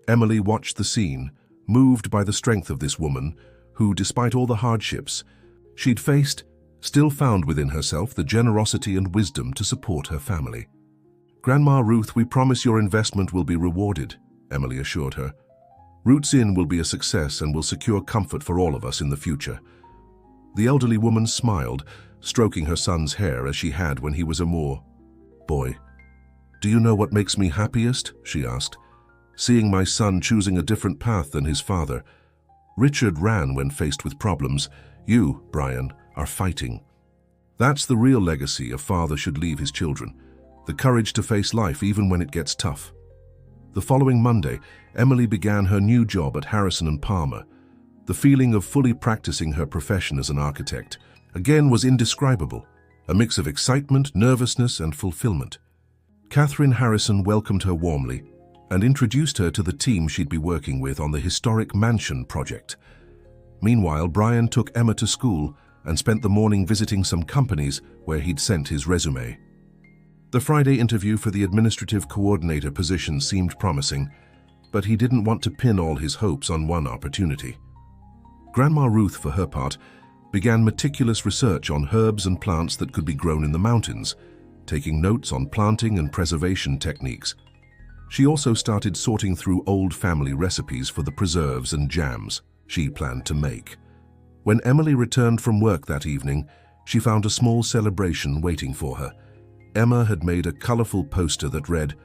Emily watched the scene, moved by the strength of this woman, who, despite all the hardships she'd faced, still found within herself the generosity and wisdom to support her family. "Grandma Ruth, we promise your investment will be rewarded," Emily assured her. "Roots Inn will be a success and will secure comfort for all of us in the future." The elderly woman smiled, stroking her son's hair as she had when he was a more boy. "Do you know what makes me happiest?" she asked. "Seeing my son choosing a different path than his father. Richard ran when faced with problems. You, Brian, are fighting. That's the real legacy a father should leave his children, the courage to face life even when it gets tough." The following Monday, Emily began her new job at Harrison & Palmer. The feeling of fully practicing her profession as an architect, again, was indescribable, a mix of excitement, nervousness, and fulfillment. Catherine Harrison welcomed her warmly and introduced her to the team she'd be working with on the historic mansion project. Meanwhile, Brian took Emma to school and spent the morning visiting some companies where he'd sent his resume. The Friday interview for the administrative coordinator position seemed promising, but he didn't want to pin all his hopes on one opportunity. Grandma Ruth, for her part, began meticulous research on herbs and plants that could be grown in the mountains, taking notes on planting and preservation techniques. She also started sorting through old family recipes for the preserves and jams she planned to make. When Emily returned from work that evening, she found a small celebration waiting for her. Emma had made a colorful poster that read,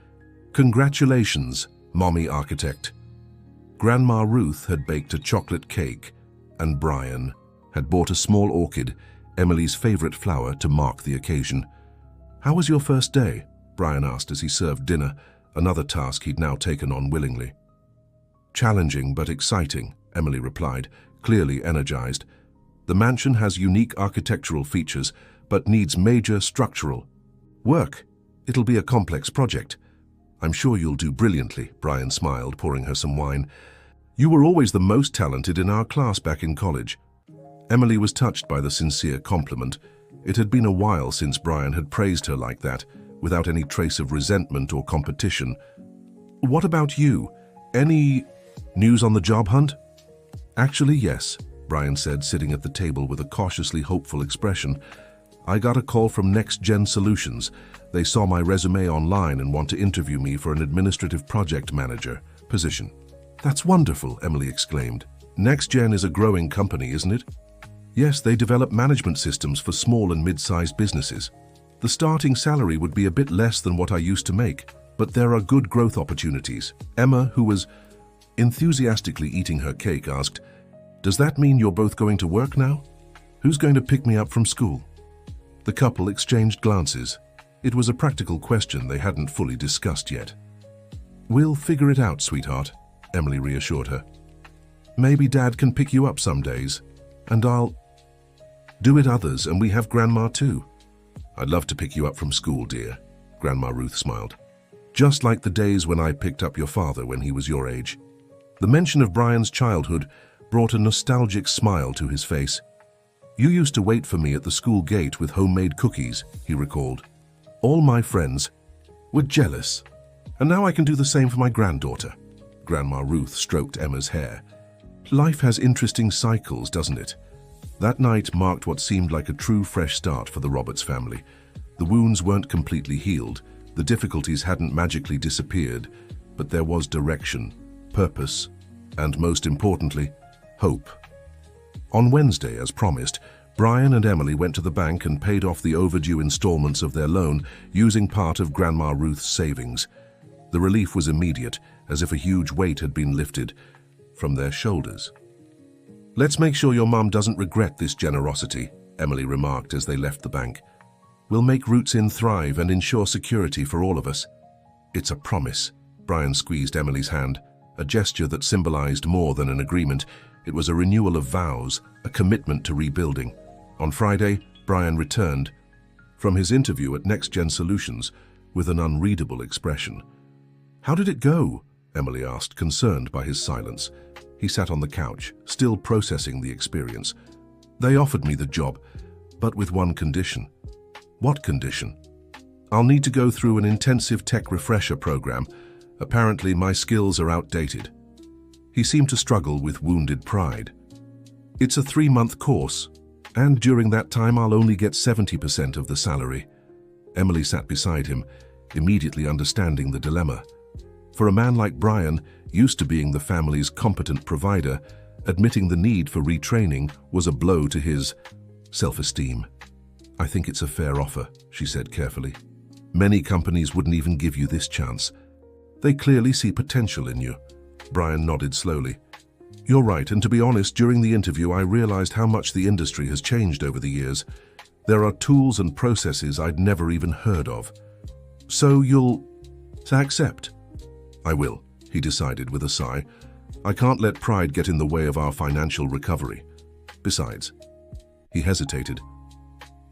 "Congratulations, Mommy Architect." Grandma Ruth had baked a chocolate cake, and Brian had bought a small orchid, Emily's favorite flower, to mark the occasion. "How was your first day?" Brian asked as he served dinner, another task he'd now taken on willingly. "Challenging but exciting," Emily replied, clearly energized. "The mansion has unique architectural features, but needs major structural work." It'll be a complex project. I'm sure you'll do brilliantly, Brian smiled, pouring her some wine. You were always the most talented in our class back in college. Emily was touched by the sincere compliment. It had been a while since Brian had praised her like that, without any trace of resentment or competition. What about you? Any news on the job hunt? Actually, yes, Brian said, sitting at the table with a cautiously hopeful expression. I got a call from Next Gen Solutions. They saw my resume online and want to interview me for an administrative project manager position. That's wonderful, Emily exclaimed. Next Gen is a growing company, isn't it? Yes, they develop management systems for small and mid-sized businesses. The starting salary would be a bit less than what I used to make, but there are good growth opportunities. Emma, who was enthusiastically eating her cake, asked, Does that mean you're both going to work now? Who's going to pick me up from school? The couple exchanged glances. It was a practical question they hadn't fully discussed yet. We'll figure it out, sweetheart, Emily reassured her. Maybe Dad can pick you up some days, and I'll do it others, and we have Grandma too. I'd love to pick you up from school, dear, Grandma Ruth smiled. Just like the days when I picked up your father when he was your age. The mention of Brian's childhood brought a nostalgic smile to his face. You used to wait for me at the school gate with homemade cookies, he recalled. All my friends were jealous, and now I can do the same for my granddaughter. Grandma Ruth stroked Emma's hair. Life has interesting cycles, doesn't it? That night marked what seemed like a true fresh start for the Roberts family. The wounds weren't completely healed, the difficulties hadn't magically disappeared, but there was direction, purpose, and most importantly, hope. On Wednesday, as promised, Brian and Emily went to the bank and paid off the overdue installments of their loan using part of Grandma Ruth's savings. The relief was immediate, as if a huge weight had been lifted from their shoulders. Let's make sure your mum doesn't regret this generosity, Emily remarked as they left the bank. We'll make Roots Inn thrive and ensure security for all of us. It's a promise. Brian squeezed Emily's hand, a gesture that symbolized more than an agreement. It was a renewal of vows, a commitment to rebuilding. On Friday, Brian returned from his interview at Next Gen Solutions with an unreadable expression. How did it go? Emily asked, concerned by his silence. He sat on the couch, still processing the experience. They offered me the job, but with one condition. What condition? I'll need to go through an intensive tech refresher program. Apparently, my skills are outdated. He seemed to struggle with wounded pride. It's a 3-month course, and during that time I'll only get 70% of the salary. Emily sat beside him, immediately understanding the dilemma. For a man like Brian, used to being the family's competent provider, admitting the need for retraining was a blow to his self-esteem. I think it's a fair offer, she said carefully. Many companies wouldn't even give you this chance. They clearly see potential in you. Brian nodded slowly. You're right, and to be honest, during the interview I realized how much the industry has changed over the years. There are tools and processes I'd never even heard of. So you'll accept? I will, he decided with a sigh. I can't let pride get in the way of our financial recovery. Besides, he hesitated.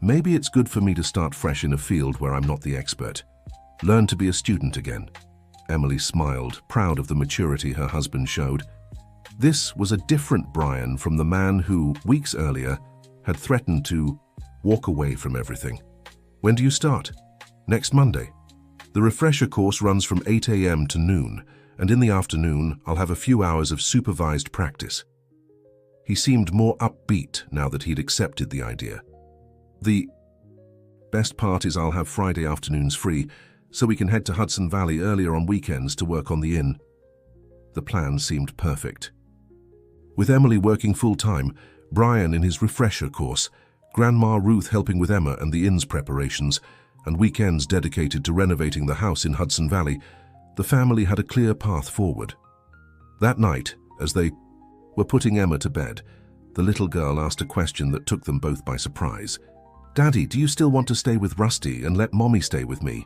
Maybe it's good for me to start fresh in a field where I'm not the expert. Learn to be a student again. Emily smiled, proud of the maturity her husband showed. This was a different Brian from the man who, weeks earlier, had threatened to walk away from everything. When do you start? Next Monday. The refresher course runs from 8 a.m. to noon, and in the afternoon I'll have a few hours of supervised practice. He seemed more upbeat now that he'd accepted the idea. The best part is I'll have Friday afternoons free, so we can head to Hudson Valley earlier on weekends to work on the inn. The plan seemed perfect. With Emily working full-time, Brian in his refresher course, Grandma Ruth helping with Emma and the inn's preparations, and weekends dedicated to renovating the house in Hudson Valley, the family had a clear path forward. That night, as they were putting Emma to bed, the little girl asked a question that took them both by surprise. Daddy, do you still want to stay with Rusty and let Mommy stay with me?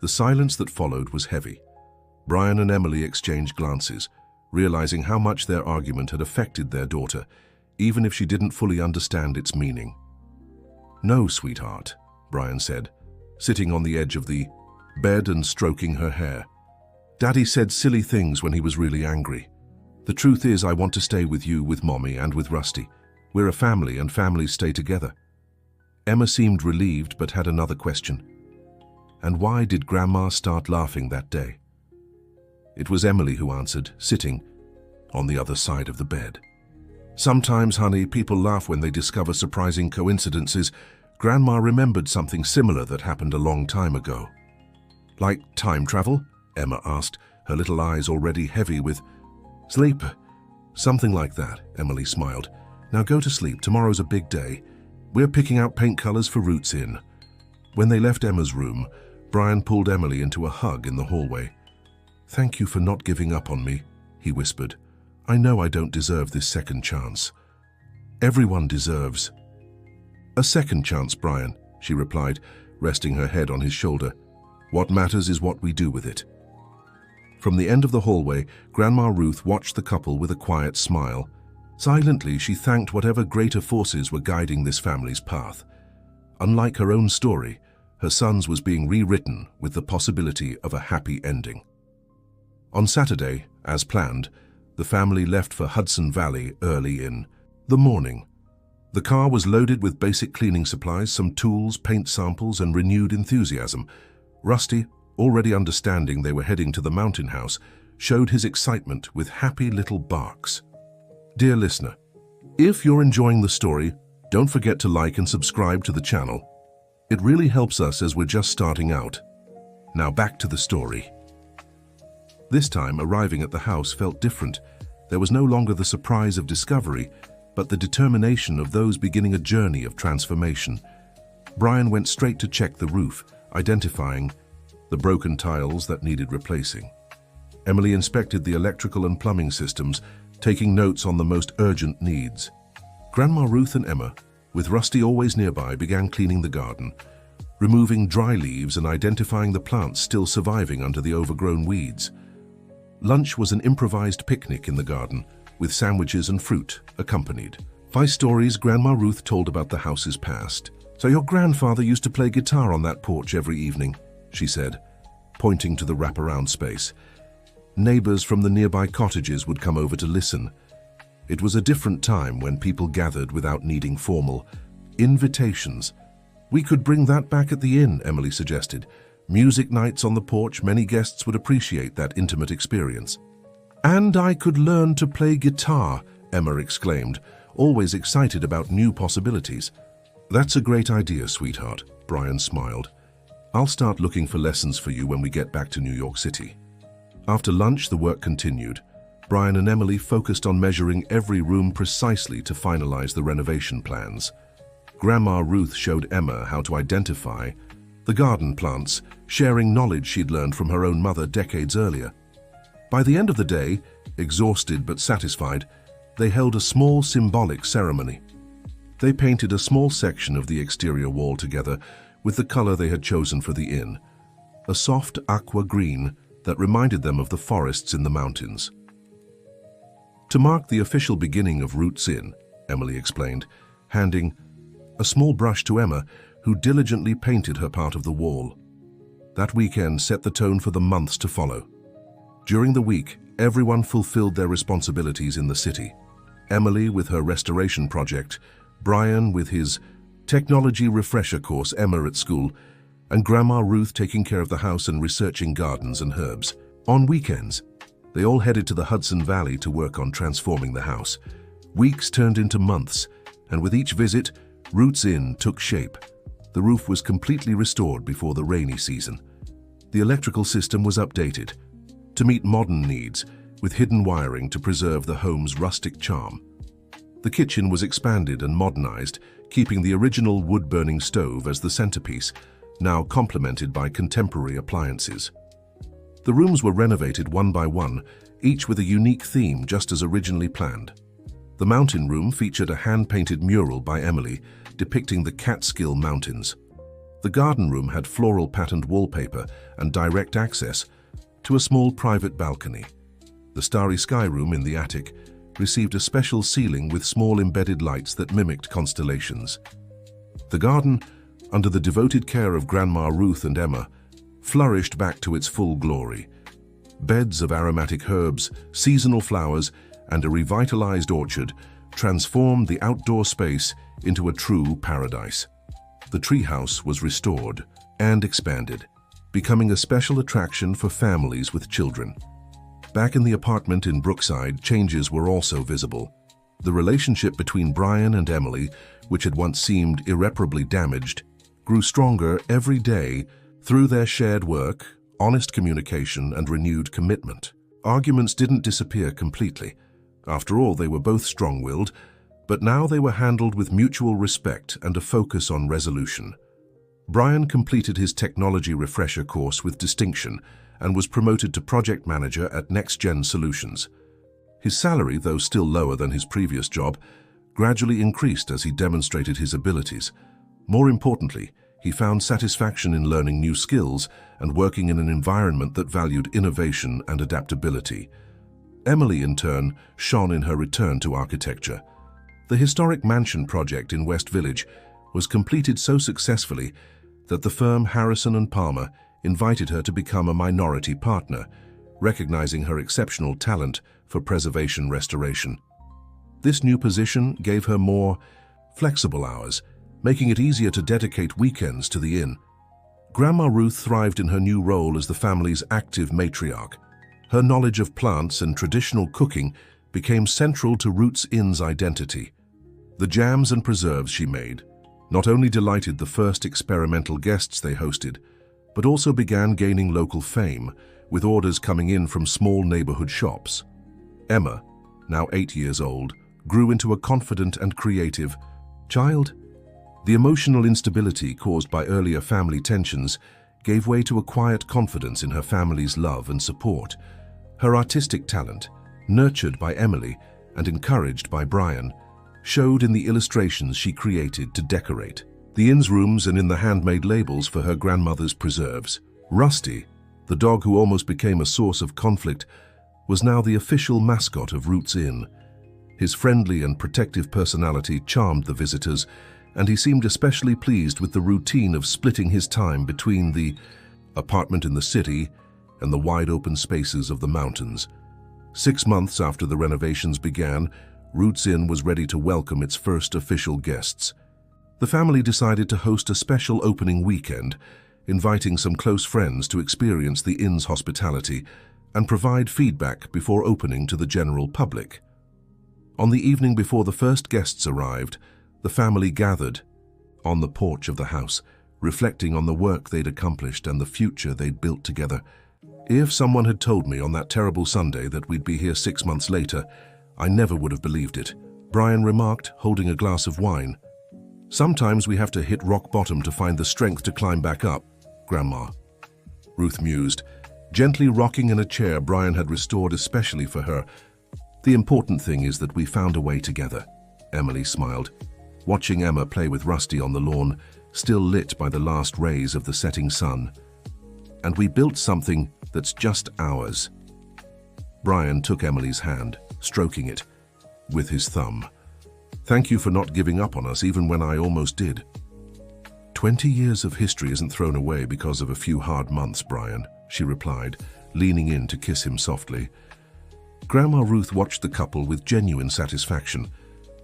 The silence that followed was heavy. Brian and Emily exchanged glances, realizing how much their argument had affected their daughter, even if she didn't fully understand its meaning. No, sweetheart, Brian said, sitting on the edge of the bed and stroking her hair. "Daddy said silly things when he was really angry. The truth is, I want to stay with you, with Mommy, and with Rusty. We're a family, and families stay together." Emma seemed relieved but had another question. "And why did Grandma start laughing that day?" It was Emily who answered, sitting on the other side of the bed. "Sometimes, honey, people laugh when they discover surprising coincidences. Grandma remembered something similar that happened a long time ago." "Like time travel?" Emma asked, her little eyes already heavy with sleep. "Something like that," Emily smiled. "Now go to sleep. Tomorrow's a big day. We're picking out paint colors for Roots Inn." When they left Emma's room, Brian pulled Emily into a hug in the hallway. "Thank you for not giving up on me," he whispered. "I know I don't deserve this second chance. Everyone deserves." "A second chance, Brian," she replied, resting her head on his shoulder. "What matters is what we do with it." From the end of the hallway, Grandma Ruth watched the couple with a quiet smile. Silently, she thanked whatever greater forces were guiding this family's path. Unlike her own story, her son's was being rewritten with the possibility of a happy ending. On Saturday, as planned, the family left for Hudson Valley early in the morning. The car was loaded with basic cleaning supplies, some tools, paint samples, and renewed enthusiasm. Rusty, already understanding they were heading to the mountain house, showed his excitement with happy little barks. Dear listener, if you're enjoying the story, don't forget to like and subscribe to the channel. It really helps us as we're just starting out. Now back to the story. This time, arriving at the house felt different. There was no longer the surprise of discovery, but the determination of those beginning a journey of transformation. Brian went straight to check the roof, identifying the broken tiles that needed replacing. Emily inspected the electrical and plumbing systems, taking notes on the most urgent needs. Grandma Ruth and Emma, with Rusty always nearby, began cleaning the garden, removing dry leaves and identifying the plants still surviving under the overgrown weeds. Lunch was an improvised picnic in the garden, with sandwiches and fruit accompanied. 5 stories Grandma Ruth told about the house's past. "So your grandfather used to play guitar on that porch every evening," she said, pointing to the wraparound space. Neighbors from the nearby cottages would come over to listen. It was a different time when people gathered without needing formal invitations. "We could bring that back at the inn," Emily suggested. "Music nights on the porch, many guests would appreciate that intimate experience." "And I could learn to play guitar," Emma exclaimed, always excited about new possibilities. "That's a great idea, sweetheart," Brian smiled. "I'll start looking for lessons for you when we get back to New York City." After lunch, the work continued. Brian and Emily focused on measuring every room precisely to finalize the renovation plans. Grandma Ruth showed Emma how to identify the garden plants, sharing knowledge she'd learned from her own mother decades earlier. By the end of the day, exhausted but satisfied, they held a small symbolic ceremony. They painted a small section of the exterior wall together with the color they had chosen for the inn, a soft aqua green that reminded them of the forests in the mountains. To mark the official beginning of Roots Inn, Emily explained, handing a small brush to Emma, who diligently painted her part of the wall. That weekend set the tone for the months to follow. During the week, everyone fulfilled their responsibilities in the city. Emily with her restoration project, Brian with his technology refresher course, Emma at school, and Grandma Ruth taking care of the house and researching gardens and herbs. On weekends, they all headed to the Hudson Valley to work on transforming the house. Weeks turned into months, and with each visit, Roots Inn took shape. The roof was completely restored before the rainy season. The electrical system was updated to meet modern needs, with hidden wiring to preserve the home's rustic charm. The kitchen was expanded and modernized, keeping the original wood-burning stove as the centerpiece, now complemented by contemporary appliances. The rooms were renovated one by one, each with a unique theme just as originally planned. The mountain room featured a hand-painted mural by Emily depicting the Catskill Mountains. The garden room had floral patterned wallpaper and direct access to a small private balcony. The starry sky room in the attic received a special ceiling with small embedded lights that mimicked constellations. The garden, under the devoted care of Grandma Ruth and Emma, flourished back to its full glory. Beds of aromatic herbs, seasonal flowers, and a revitalized orchard transformed the outdoor space into a true paradise. The treehouse was restored and expanded, becoming a special attraction for families with children. Back in the apartment in Brookside, changes were also visible. The relationship between Brian and Emily, which had once seemed irreparably damaged, grew stronger every day through their shared work, honest communication, and renewed commitment. Arguments didn't disappear completely. After all, they were both strong-willed, but now they were handled with mutual respect and a focus on resolution. Brian completed his technology refresher course with distinction and was promoted to project manager at NextGen Solutions. His salary, though still lower than his previous job, gradually increased as he demonstrated his abilities. More importantly, he found satisfaction in learning new skills and working in an environment that valued innovation and adaptability. Emily, in turn, shone in her return to architecture. The historic mansion project in West Village was completed so successfully that the firm Harrison & Palmer invited her to become a minority partner, recognizing her exceptional talent for preservation restoration. This new position gave her more flexible hours, making it easier to dedicate weekends to the inn. Grandma Ruth thrived in her new role as the family's active matriarch. Her knowledge of plants and traditional cooking became central to Roots Inn's identity. The jams and preserves she made not only delighted the first experimental guests they hosted, but also began gaining local fame, with orders coming in from small neighborhood shops. Emma, now 8 years old, grew into a confident and creative child. The emotional instability caused by earlier family tensions gave way to a quiet confidence in her family's love and support. Her artistic talent, nurtured by Emily and encouraged by Brian, showed in the illustrations she created to decorate the inn's rooms and in the handmade labels for her grandmother's preserves. Rusty, the dog who almost became a source of conflict, was now the official mascot of Roots Inn. His friendly and protective personality charmed the visitors, and he seemed especially pleased with the routine of splitting his time between the apartment in the city and the wide-open spaces of the mountains. 6 months after the renovations began, Roots Inn was ready to welcome its first official guests. The family decided to host a special opening weekend, inviting some close friends to experience the inn's hospitality and provide feedback before opening to the general public. On the evening before the first guests arrived, the family gathered on the porch of the house, reflecting on the work they'd accomplished and the future they'd built together. If someone had told me on that terrible Sunday that we'd be here 6 months later, I never would have believed it, Brian remarked, holding a glass of wine. Sometimes we have to hit rock bottom to find the strength to climb back up, Grandma. Ruth mused, gently rocking in a chair Brian had restored especially for her. The important thing is that we found a way together, Emily smiled, watching Emma play with Rusty on the lawn, still lit by the last rays of the setting sun. And we built something that's just ours. Brian took Emily's hand, stroking it with his thumb. Thank you for not giving up on us even when I almost did. 20 years of history isn't thrown away because of a few hard months, Brian, she replied, leaning in to kiss him softly. Grandma Ruth watched the couple with genuine satisfaction.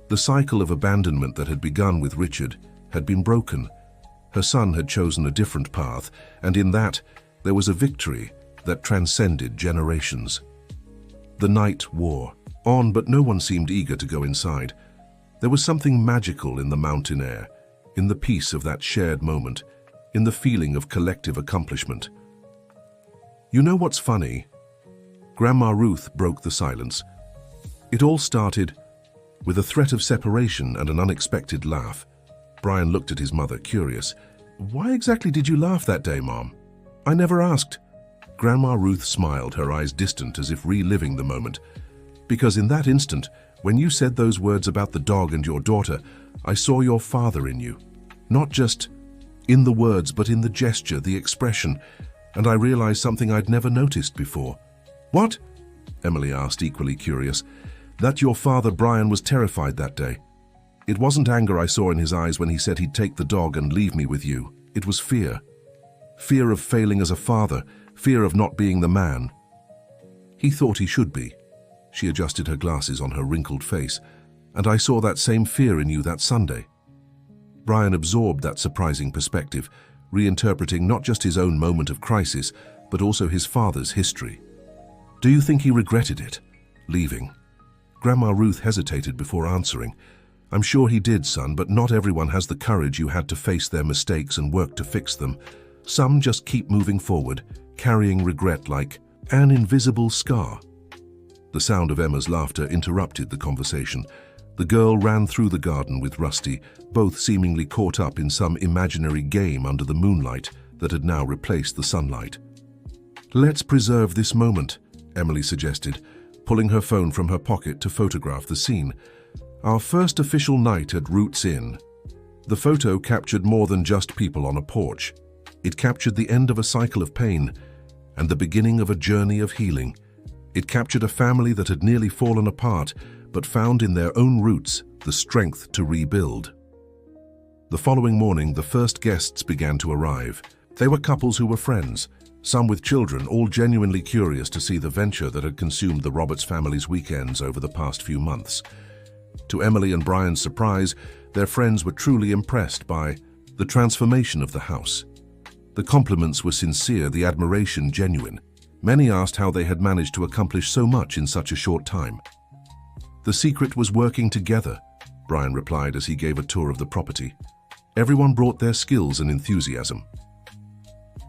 The cycle of abandonment that had begun with Richard had been broken. Her son had chosen a different path, and in that, there was a victory that transcended generations. The night wore on, but no one seemed eager to go inside. There was something magical in the mountain air, in the peace of that shared moment, in the feeling of collective accomplishment. You know what's funny? Grandma Ruth broke the silence. It all started with a threat of separation and an unexpected laugh. Brian looked at his mother, curious. Why exactly did you laugh that day, Mom? I never asked. Grandma Ruth smiled, her eyes distant as if reliving the moment. Because in that instant, when you said those words about the dog and your daughter, I saw your father in you. Not just in the words, but in the gesture, the expression, and I realized something I'd never noticed before. What? Emily asked, equally curious. That your father, Brian, was terrified that day. It wasn't anger I saw in his eyes when he said he'd take the dog and leave me with you. It was fear. Fear of failing as a father, fear of not being the man. He thought he should be. She adjusted her glasses on her wrinkled face. And I saw that same fear in you that Sunday. Brian absorbed that surprising perspective, reinterpreting not just his own moment of crisis, but also his father's history. Do you think he regretted it, leaving? Grandma Ruth hesitated before answering. I'm sure he did, son, but not everyone has the courage you had to face their mistakes and work to fix them. Some just keep moving forward, carrying regret like an invisible scar. The sound of Emma's laughter interrupted the conversation. The girl ran through the garden with Rusty, both seemingly caught up in some imaginary game under the moonlight that had now replaced the sunlight. Let's preserve this moment, Emily suggested, pulling her phone from her pocket to photograph the scene. Our first official night at Roots Inn. The photo captured more than just people on a porch. It captured the end of a cycle of pain and the beginning of a journey of healing. It captured a family that had nearly fallen apart, but found in their own roots the strength to rebuild. The following morning, the first guests began to arrive. They were couples who were friends, some with children, all genuinely curious to see the venture that had consumed the Roberts family's weekends over the past few months. To Emily and Brian's surprise, their friends were truly impressed by the transformation of the house. The compliments were sincere, the admiration genuine. Many asked how they had managed to accomplish so much in such a short time. The secret was working together, Brian replied as he gave a tour of the property. Everyone brought their skills and enthusiasm.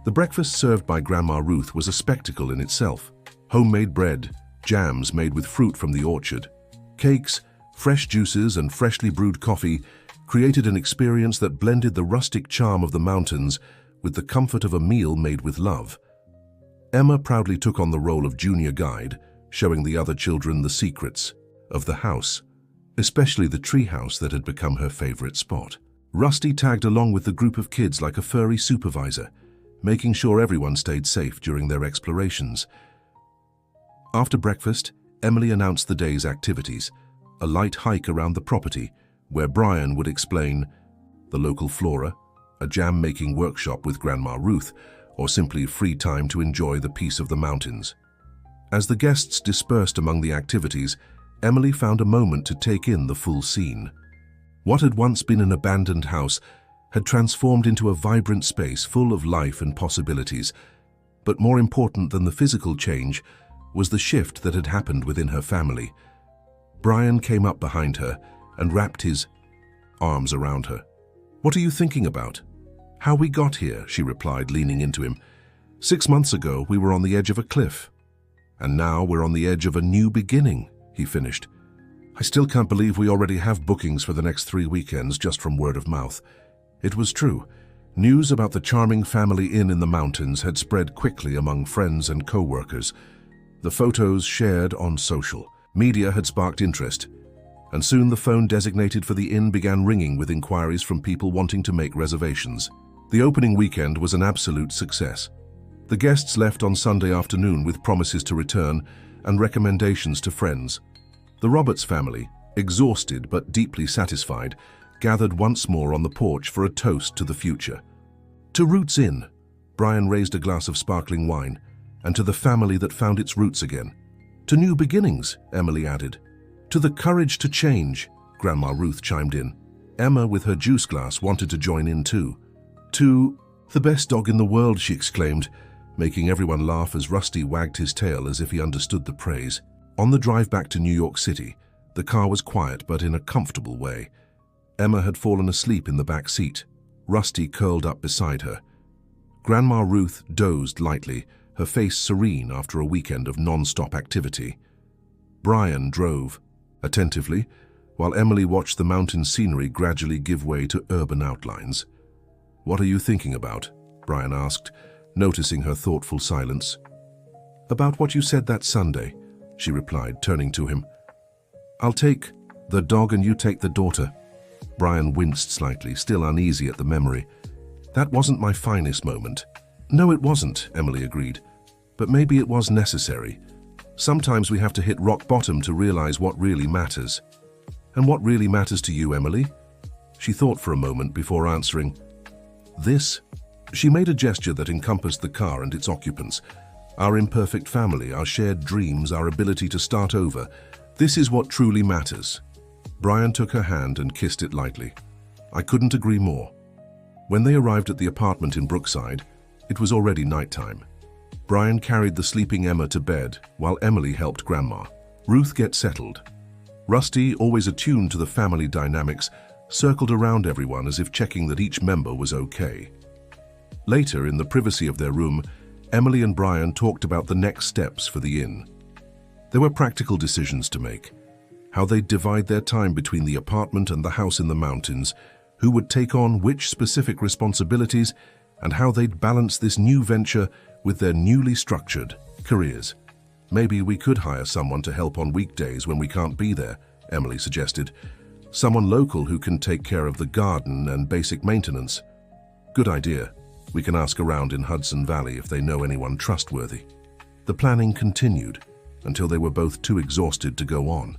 The breakfast served by Grandma Ruth was a spectacle in itself. Homemade bread, jams made with fruit from the orchard, cakes, fresh juices and freshly brewed coffee created an experience that blended the rustic charm of the mountains with the comfort of a meal made with love. Emma proudly took on the role of junior guide, showing the other children the secrets of the house, especially the treehouse that had become her favorite spot. Rusty tagged along with the group of kids like a furry supervisor, making sure everyone stayed safe during their explorations. After breakfast, Emily announced the day's activities, a light hike around the property, where Brian would explain the local flora, a jam-making workshop with Grandma Ruth, or simply free time to enjoy the peace of the mountains. As the guests dispersed among the activities, Emily found a moment to take in the full scene. What had once been an abandoned house had transformed into a vibrant space full of life and possibilities. But more important than the physical change was the shift that had happened within her family. Brian came up behind her and wrapped his arms around her. "What are you thinking about?" "How we got here," she replied, leaning into him. 6 months ago, we were on the edge of a cliff. And now we're on the edge of a new beginning, he finished. I still can't believe we already have bookings for the next 3 weekends just from word of mouth. It was true. News about the charming family inn in the mountains had spread quickly among friends and co-workers. The photos shared on social media had sparked interest, and soon the phone designated for the inn began ringing with inquiries from people wanting to make reservations. The opening weekend was an absolute success. The guests left on Sunday afternoon with promises to return and recommendations to friends. The Roberts family, exhausted but deeply satisfied, gathered once more on the porch for a toast to the future. To Roots Inn, Brian raised a glass of sparkling wine, and to the family that found its roots again. To new beginnings, Emily added. To the courage to change, Grandma Ruth chimed in. Emma, with her juice glass, wanted to join in too. To the best dog in the world, she exclaimed, making everyone laugh as Rusty wagged his tail as if he understood the praise. On the drive back to New York City, the car was quiet but in a comfortable way. Emma had fallen asleep in the back seat, Rusty curled up beside her. Grandma Ruth dozed lightly, her face serene after a weekend of non-stop activity. Brian drove, attentively, while Emily watched the mountain scenery gradually give way to urban outlines. What are you thinking about? Brian asked, noticing her thoughtful silence. About what you said that Sunday, she replied, turning to him. I'll take the dog and you take the daughter. Brian winced slightly, still uneasy at the memory. That wasn't my finest moment. No, it wasn't, Emily agreed. But maybe it was necessary. Sometimes we have to hit rock bottom to realize what really matters. And what really matters to you, Emily? She thought for a moment before answering. This, She made a gesture that encompassed the car and its occupants. Our imperfect family, our shared dreams, our ability to start over. This is what truly matters. Brian took her hand and kissed it lightly. I couldn't agree more. When they arrived at the apartment in Brookside, it was already nighttime. Brian carried the sleeping Emma to bed while Emily helped Grandma. Ruth get settled. Rusty, always attuned to the family dynamics, circled around everyone as if checking that each member was okay. Later, in the privacy of their room, Emily and Brian talked about the next steps for the inn. There were practical decisions to make. How they'd divide their time between the apartment and the house in the mountains, who would take on which specific responsibilities, and how they'd balance this new venture with their newly structured careers. Maybe we could hire someone to help on weekdays when we can't be there, Emily suggested. Someone local who can take care of the garden and basic maintenance. Good idea. We can ask around in Hudson Valley if they know anyone trustworthy. The planning continued until they were both too exhausted to go on.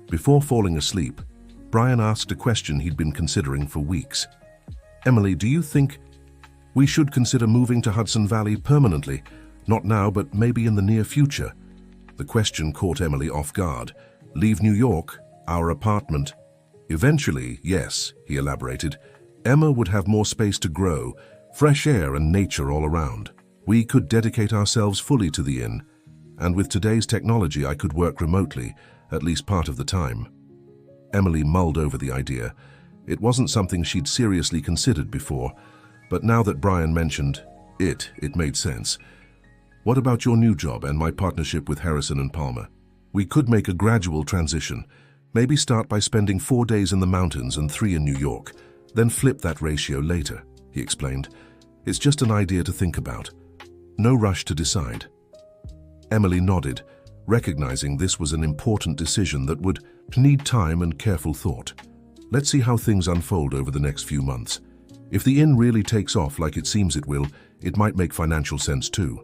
Before falling asleep, Brian asked a question he'd been considering for weeks. Emily, do you think we should consider moving to Hudson Valley permanently? Not now, but maybe in the near future. The question caught Emily off guard. Leave New York, our apartment. Eventually, yes, he elaborated. Emma would have more space to grow, fresh air and nature all around. We could dedicate ourselves fully to the inn, and with today's technology I could work remotely, at least part of the time. Emily mulled over the idea. It wasn't something she'd seriously considered before, but now that Brian mentioned it made sense. What about your new job and my partnership with Harrison and Palmer? We could make a gradual transition. Maybe start by spending 4 days in the mountains and 3 in New York, then flip that ratio later, he explained. It's just an idea to think about. No rush to decide. Emily nodded, recognizing this was an important decision that would need time and careful thought. Let's see how things unfold over the next few months. If the inn really takes off like it seems it will, it might make financial sense too.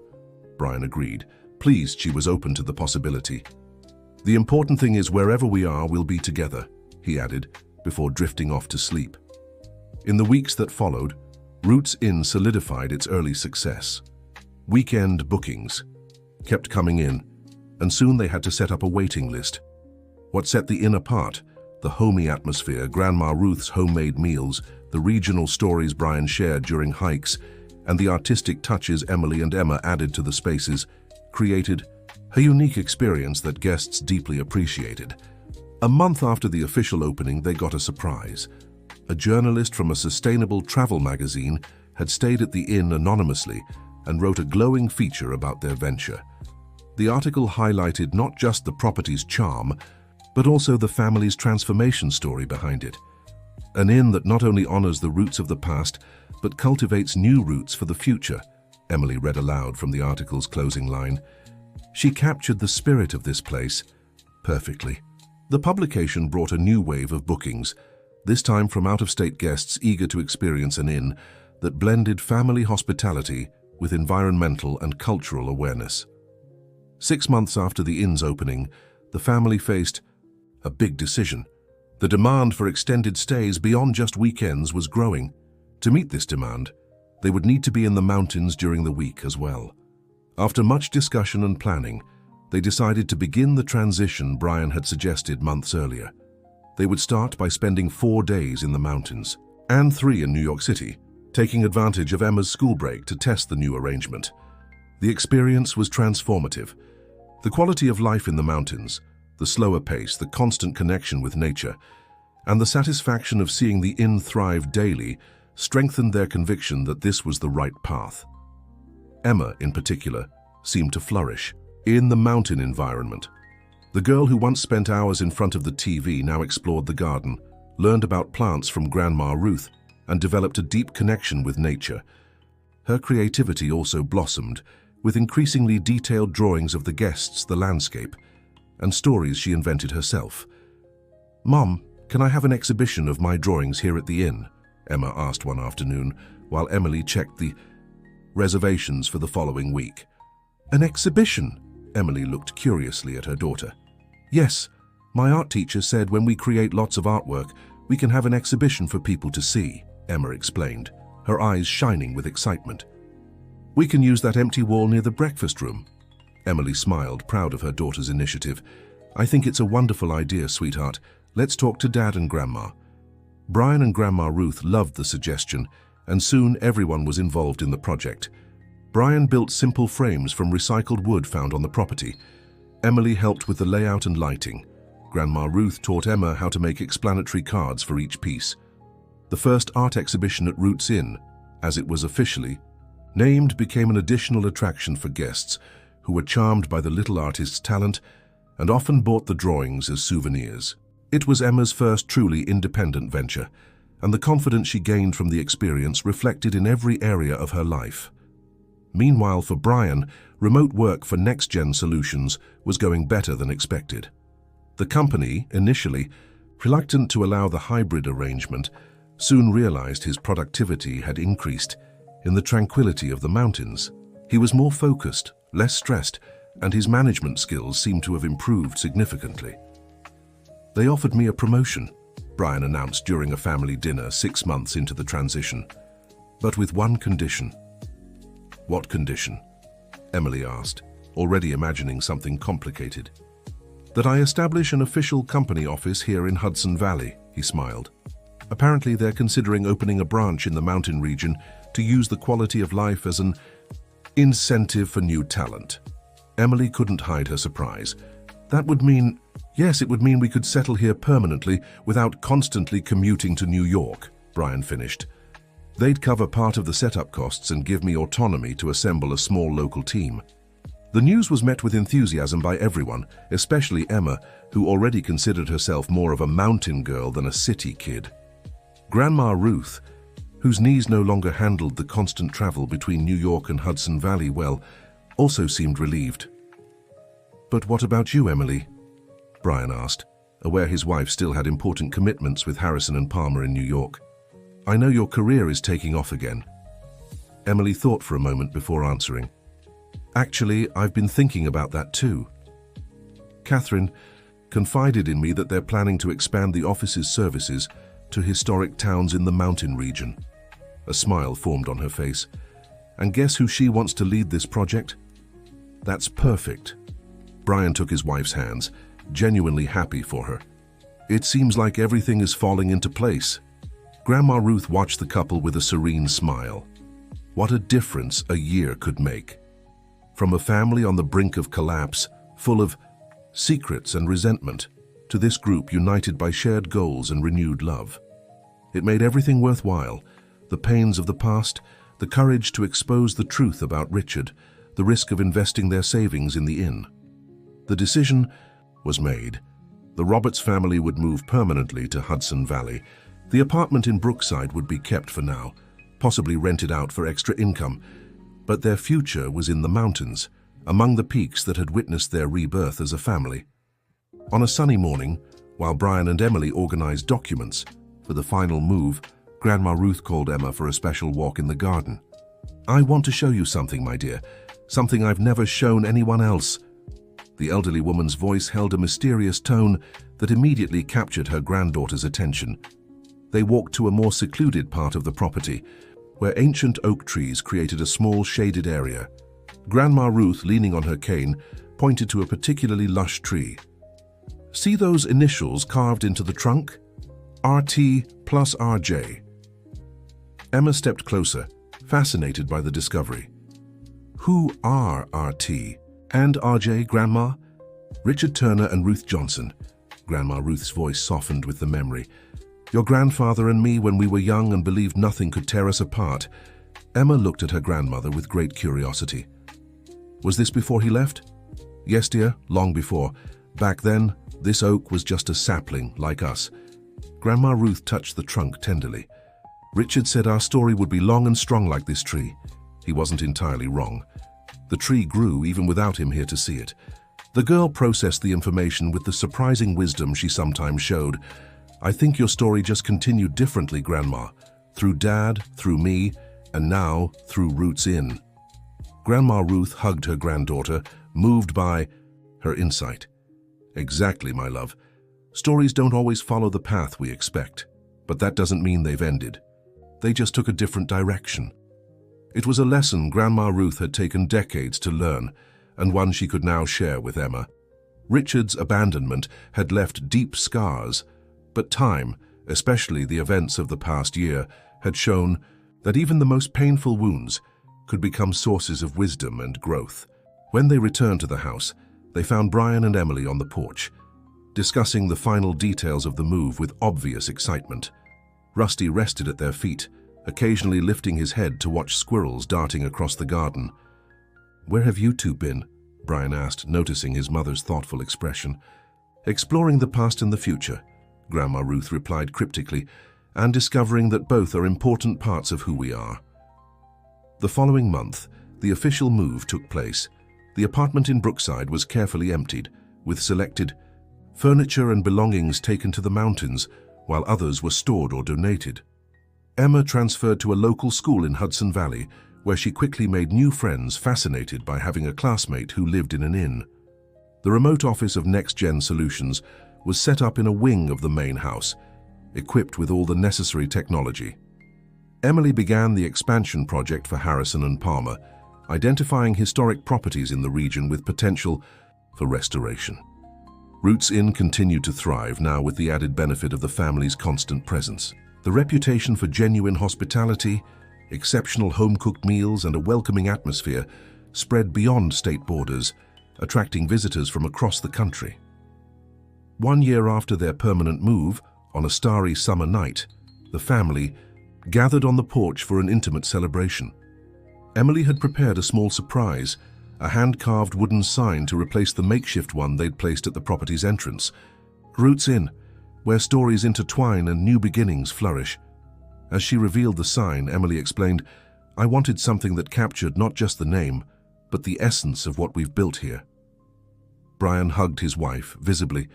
Brian agreed, pleased she was open to the possibility. The important thing is wherever we are, we'll be together, he added, before drifting off to sleep. In the weeks that followed, Roots Inn solidified its early success. Weekend bookings kept coming in, and soon they had to set up a waiting list. What set the inn apart? The homey atmosphere, Grandma Ruth's homemade meals, the regional stories Brian shared during hikes, and the artistic touches Emily and Emma added to the spaces, created a unique experience that guests deeply appreciated. A month after the official opening, they got a surprise. A journalist from a sustainable travel magazine had stayed at the inn anonymously and wrote a glowing feature about their venture. The article highlighted not just the property's charm, but also the family's transformation story behind it. An inn that not only honors the roots of the past, but cultivates new roots for the future, Emily read aloud from the article's closing line. She captured the spirit of this place perfectly. The publication brought a new wave of bookings, this time from out-of-state guests eager to experience an inn that blended family hospitality with environmental and cultural awareness. 6 months after the inn's opening, the family faced a big decision. The demand for extended stays beyond just weekends was growing. To meet this demand, they would need to be in the mountains during the week as well. After much discussion and planning, they decided to begin the transition Brian had suggested months earlier. They would start by spending 4 days in the mountains and 3 in New York City, taking advantage of Emma's school break to test the new arrangement. The experience was transformative. The quality of life in the mountains, the slower pace, the constant connection with nature, and the satisfaction of seeing the inn thrive daily strengthened their conviction that this was the right path. Emma, in particular, seemed to flourish in the mountain environment. The girl who once spent hours in front of the TV now explored the garden, learned about plants from Grandma Ruth, and developed a deep connection with nature. Her creativity also blossomed, with increasingly detailed drawings of the guests, the landscape, and stories she invented herself. "Mom, can I have an exhibition of my drawings here at the inn?" Emma asked one afternoon, while Emily checked the reservations for the following week. "An exhibition?" Emily looked curiously at her daughter. "Yes, my art teacher said when we create lots of artwork, we can have an exhibition for people to see," Emma explained. her eyes shining with excitement. "We can use that empty wall near the breakfast room." Emily smiled, proud of her daughter's initiative. "I think it's a wonderful idea, sweetheart. Let's talk to Dad and Grandma." Brian and Grandma Ruth loved the suggestion, and soon everyone was involved in the project. Brian built simple frames from recycled wood found on the property. Emily helped with the layout and lighting. Grandma Ruth taught Emma how to make explanatory cards for each piece. The first art exhibition at Roots Inn, as it was officially named, became an additional attraction for guests who were charmed by the little artist's talent and often bought the drawings as souvenirs. It was Emma's first truly independent venture, and the confidence she gained from the experience reflected in every area of her life. Meanwhile, for Brian, remote work for Next-Gen Solutions was going better than expected. The company, initially reluctant to allow the hybrid arrangement, soon realized his productivity had increased in the tranquility of the mountains. He was more focused, less stressed, and his management skills seemed to have improved significantly. "They offered me a promotion," Brian announced during a family dinner 6 months into the transition, "but with one condition." "What condition?" Emily asked, already imagining something complicated. "That I establish an official company office here in Hudson Valley," he smiled. "Apparently they're considering opening a branch in the mountain region to use the quality of life as an incentive for new talent." Emily couldn't hide her surprise. "That would mean, yes, it would mean we could settle here permanently without constantly commuting to New York," Brian finished. "They'd cover part of the setup costs and give me autonomy to assemble a small local team." The news was met with enthusiasm by everyone, especially Emma, who already considered herself more of a mountain girl than a city kid. Grandma Ruth, whose knees no longer handled the constant travel between New York and Hudson Valley well, also seemed relieved. "But what about you, Emily?" Brian asked, aware his wife still had important commitments with Harrison and Palmer in New York. "I know your career is taking off again." Emily thought for a moment before answering. "Actually, I've been thinking about that too. Catherine confided in me that they're planning to expand the office's services to historic towns in the mountain region." A smile formed on her face. "And guess who she wants to lead this project?" "That's perfect." Brian took his wife's hands, genuinely happy for her. "It seems like everything is falling into place." Grandma Ruth watched the couple with a serene smile. What a difference a year could make. From a family on the brink of collapse, full of secrets and resentment, to this group united by shared goals and renewed love. It made everything worthwhile: the pains of the past, the courage to expose the truth about Richard, the risk of investing their savings in the inn. The decision was made. The Roberts family would move permanently to Hudson Valley. The apartment in Brookside would be kept for now, possibly rented out for extra income, but their future was in the mountains, among the peaks that had witnessed their rebirth as a family. On a sunny morning, while Brian and Emily organized documents for the final move, Grandma Ruth called Emma for a special walk in the garden. "I want to show you something, my dear, something I've never shown anyone else." The elderly woman's voice held a mysterious tone that immediately captured her granddaughter's attention. They walked to a more secluded part of the property, where ancient oak trees created a small shaded area. Grandma Ruth, leaning on her cane, pointed to a particularly lush tree. "See those initials carved into the trunk? RT plus RJ." Emma stepped closer, fascinated by the discovery. "Who are RT and RJ, Grandma?" "Richard Turner and Ruth Johnson." Grandma Ruth's voice softened with the memory. "Your grandfather and me when we were young and believed nothing could tear us apart." Emma looked at her grandmother with great curiosity. "Was this before he left?" "Yes, dear, long before. Back then, this oak was just a sapling, like us." Grandma Ruth touched the trunk tenderly. "Richard said our story would be long and strong like this tree." He wasn't entirely wrong. The tree grew even without him here to see it. The girl processed the information with the surprising wisdom she sometimes showed. "I think your story just continued differently, Grandma. Through Dad, through me, and now through Roots Inn." Grandma Ruth hugged her granddaughter, moved by her insight. "Exactly, my love. Stories don't always follow the path we expect, but that doesn't mean they've ended. They just took a different direction. It was a lesson Grandma Ruth had taken decades to learn, and one she could now share with Emma. Richard's abandonment had left deep scars, but time, especially the events of the past year, had shown that even the most painful wounds could become sources of wisdom and growth. When they returned to the house, they found Brian and Emily on the porch, discussing the final details of the move with obvious excitement. Rusty rested at their feet, occasionally lifting his head to watch squirrels darting across the garden. "Where have you two been?" Brian asked, noticing his mother's thoughtful expression. "Exploring the past and the future," Grandma Ruth replied cryptically, "and discovering that both are important parts of who we are." The following month, the official move took place. The apartment in Brookside was carefully emptied, with selected furniture and belongings taken to the mountains, while others were stored or donated. Emma transferred to a local school in Hudson Valley, where she quickly made new friends fascinated by having a classmate who lived in an inn. The remote office of Next Gen Solutions was set up in a wing of the main house, equipped with all the necessary technology. Emily began the expansion project for Harrison and Palmer, identifying historic properties in the region with potential for restoration. Roots Inn continued to thrive now with the added benefit of the family's constant presence. The reputation for genuine hospitality, exceptional home-cooked meals, and a welcoming atmosphere spread beyond state borders, attracting visitors from across the country. 1 year after their permanent move, on a starry summer night, the family gathered on the porch for an intimate celebration. Emily had prepared a small surprise, a hand-carved wooden sign to replace the makeshift one they'd placed at the property's entrance. "Roots Inn, where stories intertwine and new beginnings flourish." As she revealed the sign, Emily explained, "I wanted something that captured not just the name, but the essence of what we've built here." Brian hugged his wife, visibly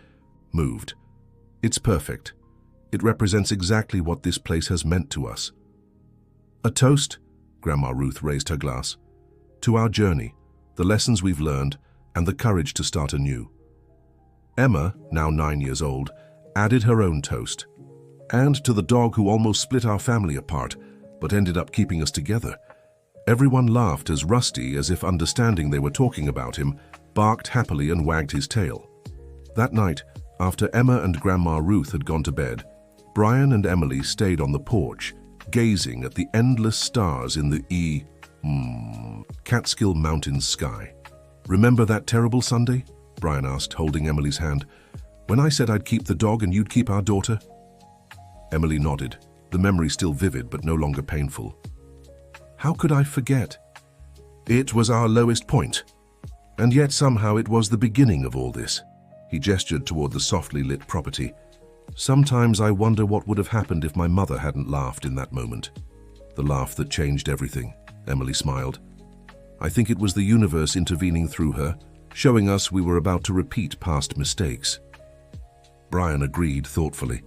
moved. "It's perfect. It represents exactly what this place has meant to us." "A toast," Grandma Ruth raised her glass, "to our journey, the lessons we've learned, and the courage to start anew." Emma, now 9 years old, added her own toast. "And to the dog who almost split our family apart, but ended up keeping us together." Everyone laughed as Rusty, as if understanding they were talking about him, barked happily and wagged his tail. That night, after Emma and Grandma Ruth had gone to bed, Brian and Emily stayed on the porch, gazing at the endless stars in the Catskill Mountains sky. "Remember that terrible Sunday?" Brian asked, holding Emily's hand. "When I said I'd keep the dog and you'd keep our daughter?" Emily nodded, the memory still vivid but no longer painful. "How could I forget? It was our lowest point, and yet somehow it was the beginning of all this." He gestured toward the softly lit property. "Sometimes I wonder what would have happened if my mother hadn't laughed in that moment." "The laugh that changed everything," Emily smiled. "I think it was the universe intervening through her, showing us we were about to repeat past mistakes." Brian agreed thoughtfully.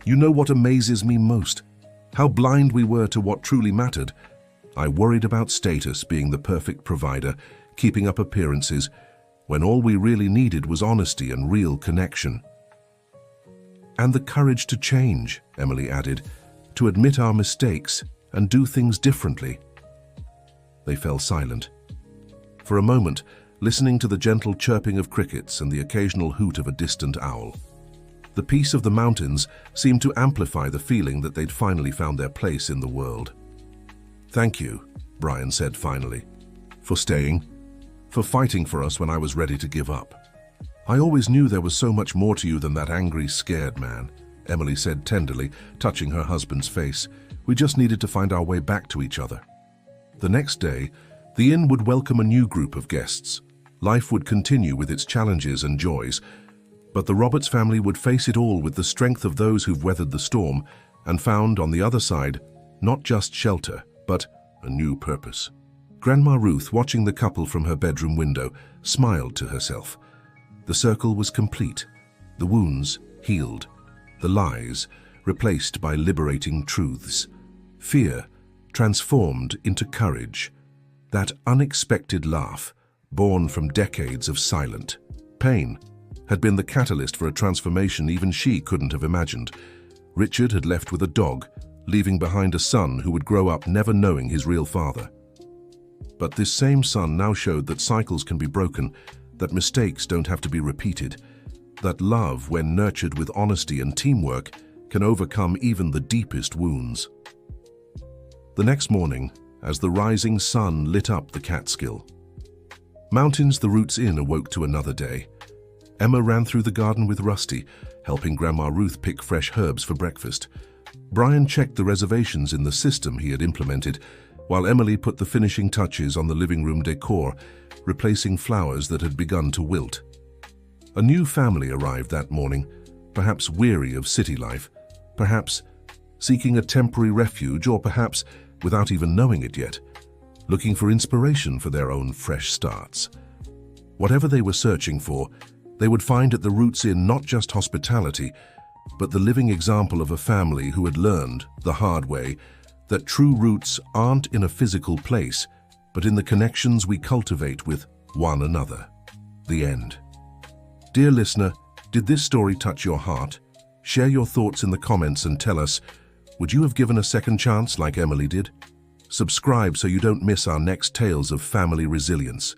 "You know what amazes me most? How blind we were to what truly mattered. I worried about status, being the perfect provider, keeping up appearances, when all we really needed was honesty and real connection." "And the courage to change," Emily added, "to admit our mistakes and do things differently." They fell silent. For a moment, listening to the gentle chirping of crickets and the occasional hoot of a distant owl. The peace of the mountains seemed to amplify the feeling that they'd finally found their place in the world. "Thank you," Brian said finally, "for staying, for fighting for us when I was ready to give up. I always knew there was so much more to you than that angry, scared man," Emily said tenderly, touching her husband's face. "We just needed to find our way back to each other." The next day, the inn would welcome a new group of guests. Life would continue with its challenges and joys, but the Roberts family would face it all with the strength of those who've weathered the storm and found on the other side not just shelter, but a new purpose. Grandma Ruth, watching the couple from her bedroom window, smiled to herself. The circle was complete, the wounds healed, the lies replaced by liberating truths, fear transformed into courage, that unexpected laugh born from decades of silent pain had been the catalyst for a transformation even she couldn't have imagined. Richard had left with a dog, leaving behind a son who would grow up never knowing his real father. But this same son now showed that cycles can be broken, that mistakes don't have to be repeated, that love, when nurtured with honesty and teamwork, can overcome even the deepest wounds. The next morning, as the rising sun lit up the Catskill Mountains, the Roots Inn awoke to another day. Emma ran through the garden with Rusty, helping Grandma Ruth pick fresh herbs for breakfast. Brian checked the reservations in the system he had implemented, while Emily put the finishing touches on the living room decor, replacing flowers that had begun to wilt. A new family arrived that morning, perhaps weary of city life, perhaps seeking a temporary refuge, or perhaps, without even knowing it yet, looking for inspiration for their own fresh starts. Whatever they were searching for, they would find at the Roots Inn not just hospitality, but the living example of a family who had learned, the hard way, that true roots aren't in a physical place, but in the connections we cultivate with one another. The end. Dear listener, did this story touch your heart? Share your thoughts in the comments and tell us, would you have given a second chance like Emily did? Subscribe so you don't miss our next tales of family resilience.